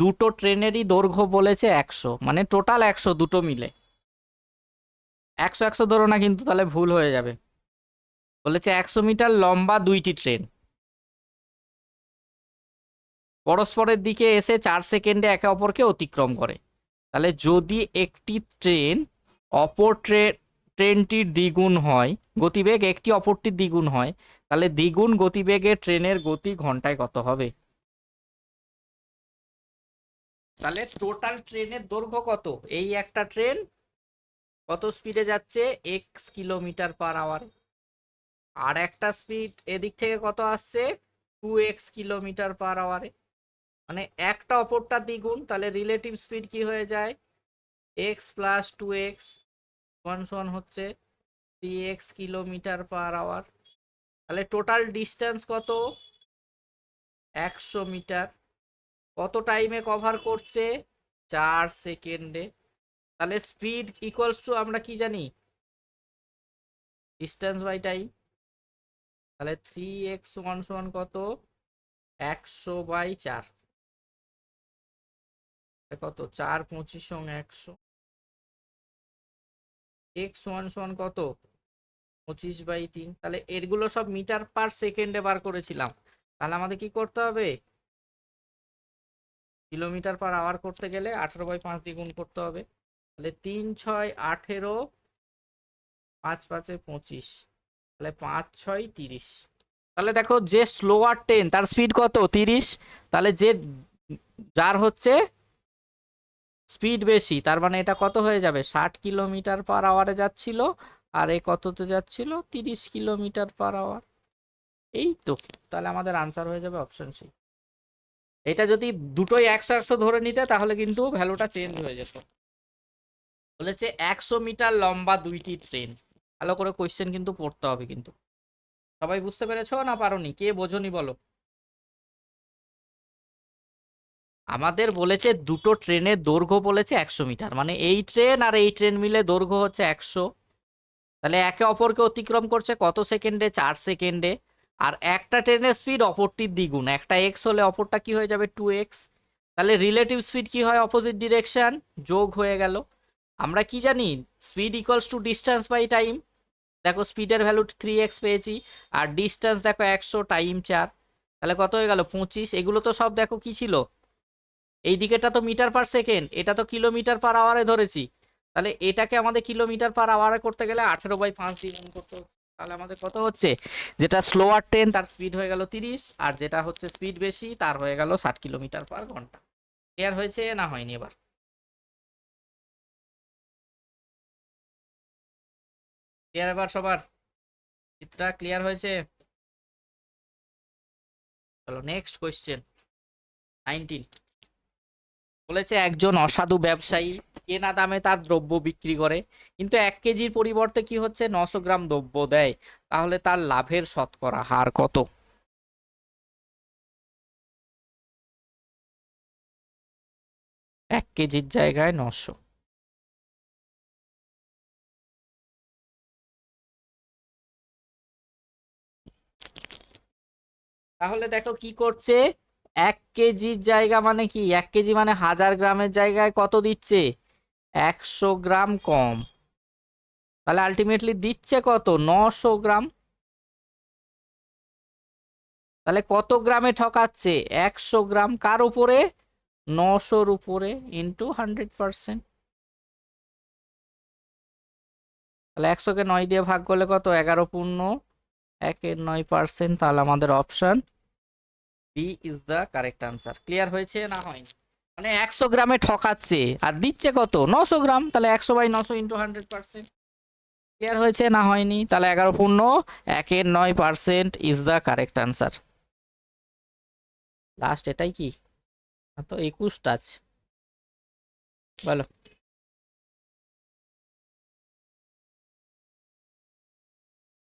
দুটো ট্রেনেরই দৈর্ঘ্য বলেছে 100, মানে টোটাল 100 দুটো মিলে। 100 100 ধরো না কিন্তু, তাহলে ভুল হয়ে যাবে। বলেছে 100 মিটার লম্বা দুইটি ট্রেন পরস্পরের দিকে এসে 4 সেকেন্ডে একে অপরকে অতিক্রম করে। তাহলে যদি একটি ট্রেন অপর ট্রেনটির দ্বিগুণ হয়, গতিবেগ একটি অপরটির দ্বিগুণ হয়, তাহলে দ্বিগুণ গতিবেগে ট্রেনের গতি ঘন্টায় কত হবে? তাহলে টোটাল ট্রেনের দৈর্ঘ্য কত? এই একটা ট্রেন কত স্পিডে যাচ্ছে? x কিলোমিটার/আওয়ার। আর একটা স্পিড এদিক থেকে কত আসছে? 2x কিলোমিটার/আওয়ারে। মানে একটা অপরটা দ্বিগুণ, তাহলে রিলেটিভ স্পিড কি হয়ে যায়? x প্লাস 2x সমান সমান হচ্ছে 3x কিলোমিটার/আওয়ার। তাহলে টোটাল ডিস্টেন্স কত? 100 মিটার। কত টাইমে কভার করছে? 4 সেকেন্ডে। তাহলে স্পিড ইকুয়ালস টু আমরা কি জানি? Distance by time. তাহলে 3x সমান সমান কত? 100/4। কত? 4 25 100। x সমান সমান কত? 25/3। তাহলে এগুলো সব মিটার পার সেকেন্ডে বার করেছিলাম। তাহলে আমাদের কি করতে হবে? কিলোমিটার/আওয়ার করতে গেলে 18/5 দিয়ে গুণ করতে হবে। তাহলে 3 6 18, 5 5 25, তাহলে 5 6 30। তাহলে দেখো, যে স্লোয়ার ট্রেন তার স্পিড কত? 30। তাহলে যার হচ্ছে স্পিড বেশি, তার মানে এটা কত হয়ে যাবে? 60 কিলোমিটার/আওয়ারে যাচ্ছিল, আর এ কততে যাচ্ছিল? 30 কিলোমিটার/আওয়ার। এই তো। তাহলে আমাদের আনসার হয়ে যাবে অপশন সি। এটা যদি দুটোই 100 100 ধরে নিতে তাহলে কিন্তু ভ্যালুটা চেঞ্জ হয়ে যেত। বলেছে 100 মিটার লম্বা দুইটি ট্রেন। ভালো করে কোয়েশ্চেন কিন্তু পড়তে হবে কিন্তু। সবাই বুঝতে পেরেছো না পারোনি? কে বোঝনি বলো? আমাদের বলেছে দুটো ট্রেনের দৈর্ঘ্য বলেছে 100 মিটার, মানে এই ট্রেন আর এই ট্রেন মিলে দৈর্ঘ্য হচ্ছে 100। তাহলে একে অপরকে অতিক্রম করছে কত সেকেন্ডে? 4 সেকেন্ডে। আর একটা ট্রেনের স্পিড অপরটির দ্বিগুণ, একটা এক্স হলে অপরটা কি হয়ে যাবে? 2x। তাহলে রিলেটিভ স্পিড কি হয়? অপোজিট ডিরেকশন, যোগ হয়ে গেল। আমরা কি জানি? Speed equals to distance by time. দেখো স্পিডের ভ্যালু 3x পেয়েছি, আর ডিস্টেন্স দেখো 100 টাইম 4, তাহলে কত হয়ে গেল? 25। এগুলো তো সব দেখো কি ছিল? এই দিকেটা তো মিটার পার সেকেন্ড, এটা তো কিলোমিটার/আওয়ারে ধরেছি। তাহলে এটাকে আমাদের কিলোমিটার/আওয়ারে করতে গেলে 18/5 দিয়ে গুণ করতে হচ্ছে। তাহলে আমাদের কত হচ্ছে? যেটা স্লোয়ার ট্রেন তার স্পিড হয়ে গেল 30, আর যেটা হচ্ছে স্পিড বেশি তার হয়ে গেল 60 কিলোমিটার/ঘন্টা। ক্লিয়ার হয়েছে না হয়নি? এবার ক্লিয়ার? এবার সবার চিত্রা ক্লিয়ার হয়েছে? চলো নেক্সট কোয়েশ্চেন 19। বলেছে একজন অসাধু ব্যবসায়ী কেনা দামে তার দ্রব্য বিক্রি করে, কিন্তু 1 কেজির পরিবর্তে কি হচ্ছে? 900 গ্রাম দ্রব্য দেয়। তাহলে তার লাভের শতকরা হার কত? 1 কেজির জায়গায় 900। তাহলে দেখো কি করছে? 1 কেজির জায়গা মানে কি? 1 কেজি মানে 1000 গ্রামের জায়গায় কত দিচ্ছে? 100 গ্রাম কম। তাহলে আলটিমেটলি দিচ্ছে কত? 900 গ্রাম। তাহলে কত গ্রামে ঠকাচ্ছে? 100 গ্রাম। কার উপরে? 900-র উপরে ইন্টু 100%। তাহলে 100-কে 9 দিয়ে ভাগ করলে কত? 11.1/9%। তাহলে আমাদের option B is the correct answer. Clear হয়েছে না হয়নি? মানে 100 গ্রামে ঠকাচ্ছে আর দিচ্ছে কত? 900 গ্রাম। তাহলে 100/900 ইন্টু 100%। ক্লিয়ার হয়েছে না হয়নি? তাহলে 11.1/9% is the correct answer. Last এটাই কি? তো 21টা আছে। বলো।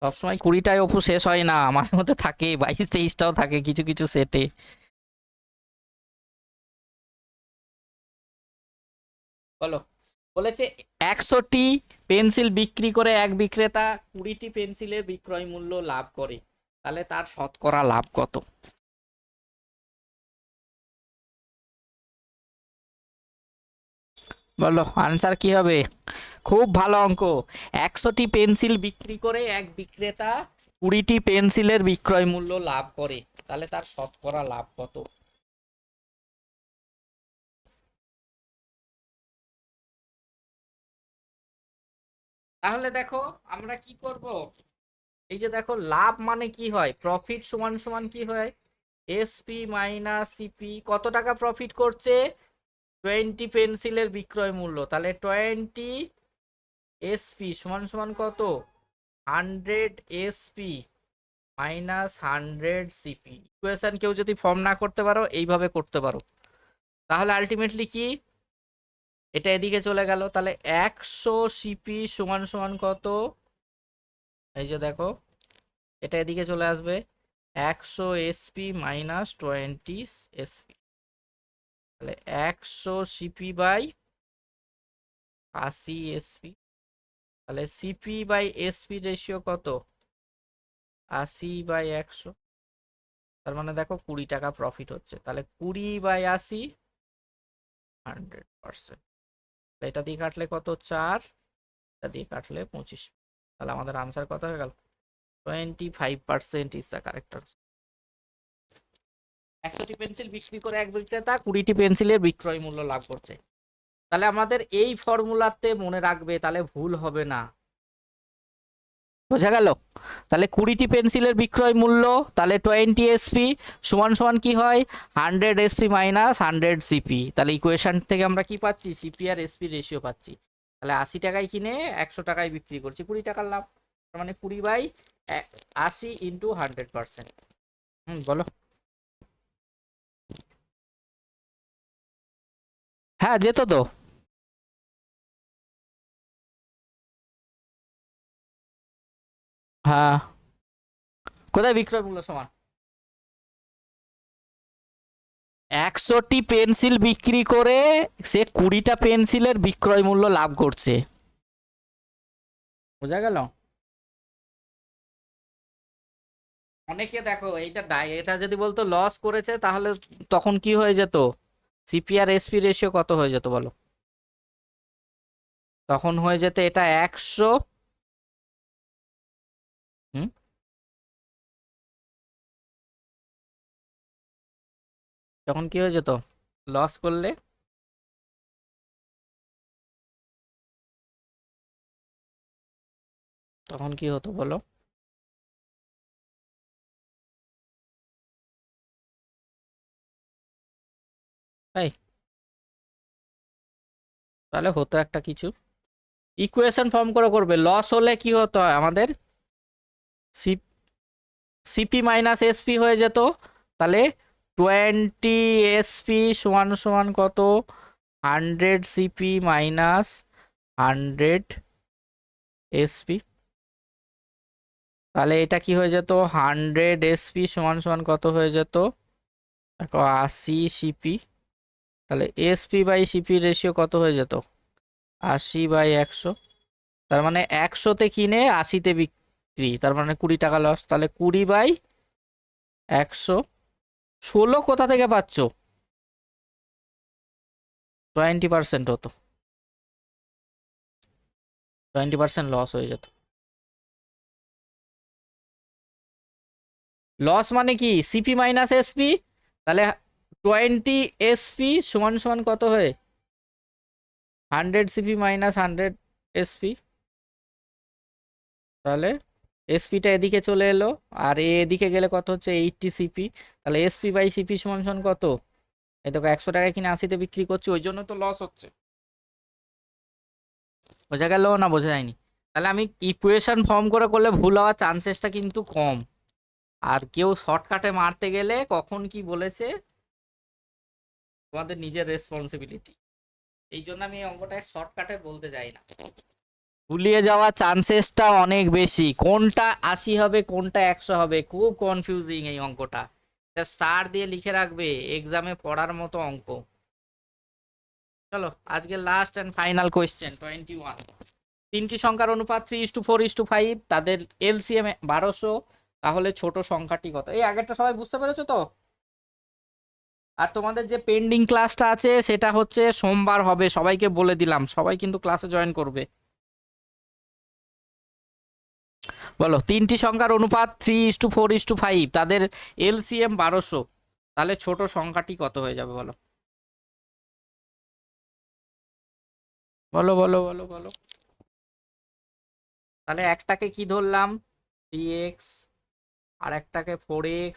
সবসময় 20টায় অপু শেষ হয় না, মাঝে মধ্যে থাকে 22-23টাও থাকে কিছু কিছু সেটে। বলো। বলেছে 100টি পেন্সিল বিক্রি করে এক বিক্রেতা 20টি পেন্সিলের বিক্রয় মূল্য লাভ করে, তাহলে তার শতকরা লাভ কত? বলো আনসার কি হবে? খুব ভালো অঙ্ক। 100টি পেন্সিল বিক্রি করে এক বিক্রেতা 20টি পেন্সিলের বিক্রয় মূল্য লাভ করে, তাহলে তার শতকরা লাভ কত? তাহলে দেখো আমরা কি করব, এই যে দেখো লাভ মানে কি হয়, প্রফিট সমান সমান কি হয়, এসপি মাইনাস সিপি। কত টাকা প্রফিট করছে? 20 পেন্সিলের বিক্রয় মূল্য, তাহলে 20 এসপি সমান সমান কত? 100 এসপি মাইনাস 100 সিপি। ইকুয়েশন কেউ যদি ফর্ম না করতে পারো এইভাবে করতে পারো, তাহলে আলটিমেটলি কি, এটা এদিকে চলে গেল। তাহলে 100 সিপি সমান সমান কত? এই যে দেখো এটা এদিকে চলে আসবে, 100 এসপি মাইনাস 20 এসপি। তাহলে 100 সিপি বাই 80 এসপি। তাহলে সিপি বাই এসপি রেশিও কত? 80/100। তার মানে দেখো 20 টাকা প্রফিট হচ্ছে, তাহলে 20/80 100%। এটা দিয়ে কাটলে কত? 4। এটা দিয়ে কাটলে 25। তাহলে আমাদের আনসার কত হয়ে গেল? 25% ইজ দ্য কারেক্ট আনসার। 100টি পেন্সিল বিক্রি করে এক বিক্রেতা 20টি পেন্সিলের বিক্রয় মূল্য লাভ করছে। তাহলে আমাদের এই ফর্মুলাতে মনে রাখবে, তাহলে ভুল হবে না। বোঝা গেল? তাহলে 20টি পেন্সিলের বিক্রয় মূল্য, তাহলে 20 এসপি সমান সমান কি হয়? 100 এসপি মাইনাস 100 সিপি। তাহলে ইকুয়েশন থেকে আমরা কি পাচ্ছি? সিপি আর এসপি রেশিও পাচ্ছি। তাহলে 80 টাকায় কিনে 100 টাকায় বিক্রি করছি, 20 টাকার লাভ। তার মানে 20/80 ইন্টু 100%। বলো। হ্যাঁ যেত তো। হ্যাঁ, কোথায় বিক্রয় মূল্য সমান? 100টি পেন্সিল বিক্রি করে সে 20টা পেন্সিলের বিক্রয় মূল্য লাভ করছে। বোঝা গেল? অনেকে দেখো এইটা এটা যদি বলতো লস করেছে, তাহলে তখন কি হয়ে যেত? সিপি আর এসপি রেশিও কত হয়ে যেত বলো? তখন হয়ে যেত এটা 100। হুম, তখন কি হয়ে যেত লস করলে? তখন কি হতো বলো? তাই তাহলে হতো একটা কিছু, ইকুয়েশন ফর্ম করে করবে। লস হলে কি হতো আমাদের? সিপি মাইনাস এসপি হয়ে যেত। তাহলে 20 এসপি সমান সমান কত? 100 সিপি মাইনাস 100 এসপি। তাহলে এটা কি হয়ে যেত? 100 এসপি সমান সমান কত হয়ে যেত? দেখো 80 সিপি। তাহলে এসপি বাই সিপি রেশিও কত হয়ে যেত? 80/100। তার মানে 100তে কিনে 80তে বিক্রি, তার মানে 20 টাকা লস। তাহলে 20/100। 16 কোথা থেকে পাচ্ছ? 20% হতো, 20% লস হয়ে যেত। লস মানে কি? CP minus SP. তাহলে 20 SP সমান সমান কত হয়? 100 CP মাইনাস 100 SP। তাহলে এসপিটা এদিকে চলে এলো, আর এদিকে গেলে কত হচ্ছে 80 CP। তাহলে SP/CP সমান সমান কত? এই দেখো 100 টাকা কিনে 80-তে বিক্রি করছি, ওই জন্য তো লস হচ্ছে। বোঝা গেল না বোঝা যায়নি? তাহলে আমি ইকুয়েশন ফর্ম করে করলে ভুল হওয়ার চান্সেসটা কিন্তু কম। আর কেউ শর্টকাটে মারতে গেলে কখন কি বলেছে তোমাদের নিজের রেসপন্সিবিলিটি। এই জন্য আমি এই অঙ্কটা শর্টকাটে বলতে যাই না। ভুলিয়ে যাওয়ার চান্সেসটা অনেক বেশি। কোনটা 80 হবে কোনটা 100 হবে, খুব কনফিউজিং এই অঙ্কটা। স্টার দিয়ে লিখে রাখবে, এক্সামে পড়ার মতো অঙ্ক। চলো আজকে লাস্ট অ্যান্ড ফাইনাল কোয়েশ্চেন 21। তিনটি সংখ্যার অনুপাত 3:4:5, তাদের এলসিএম 1200, তাহলে ছোট সংখ্যাটি কত? এই আগেরটা সবাই বুঝতে পেরেছো তো? আর তোমাদের যে পেন্ডিং ক্লাসটা আছে সেটা হচ্ছে সোমবার হবে, সবাইকে বলে দিলাম, সবাই কিন্তু ক্লাসে জয়েন করবে। বলো, তিনটি সংখ্যার অনুপাত 3:4:5, তাদের এলসিএম 1200, তাহলে ছোট সংখ্যাটি কত হয়ে যাবে বলো? বলো বলো বলো বলো। তাহলে একটাকে কি ধরলাম 3x, আর একটাকে 4x,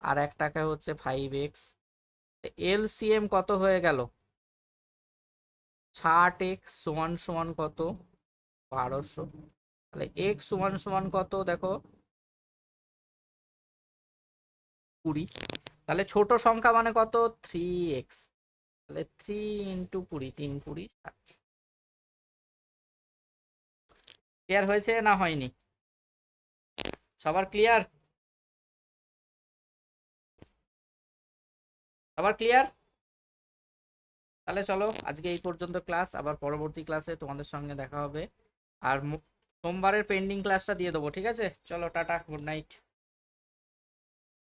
আর একটাকে হচ্ছে 5x। এলসিএম কত হয়ে গেল? 60x সমান সমান কত? 1200। তাহলে x সমান সমান কত দেখো? 20। তাহলে ছোট সংখ্যা মানে কত? 3x। তাহলে 3 × 20, 3×20 60। ক্লিয়ার হয়েছে না হয়নি? সবার ক্লিয়ার? সবার ক্লিয়ার? তাহলে চলো আজকে এই পর্যন্ত ক্লাস, আবার পরবর্তী ক্লাসে তোমাদের সঙ্গে দেখা হবে। আর সোমবারের পেন্ডিং ক্লাসটা দিয়ে দেবো, ঠিক আছে? চলো টাটা, গুড নাইট।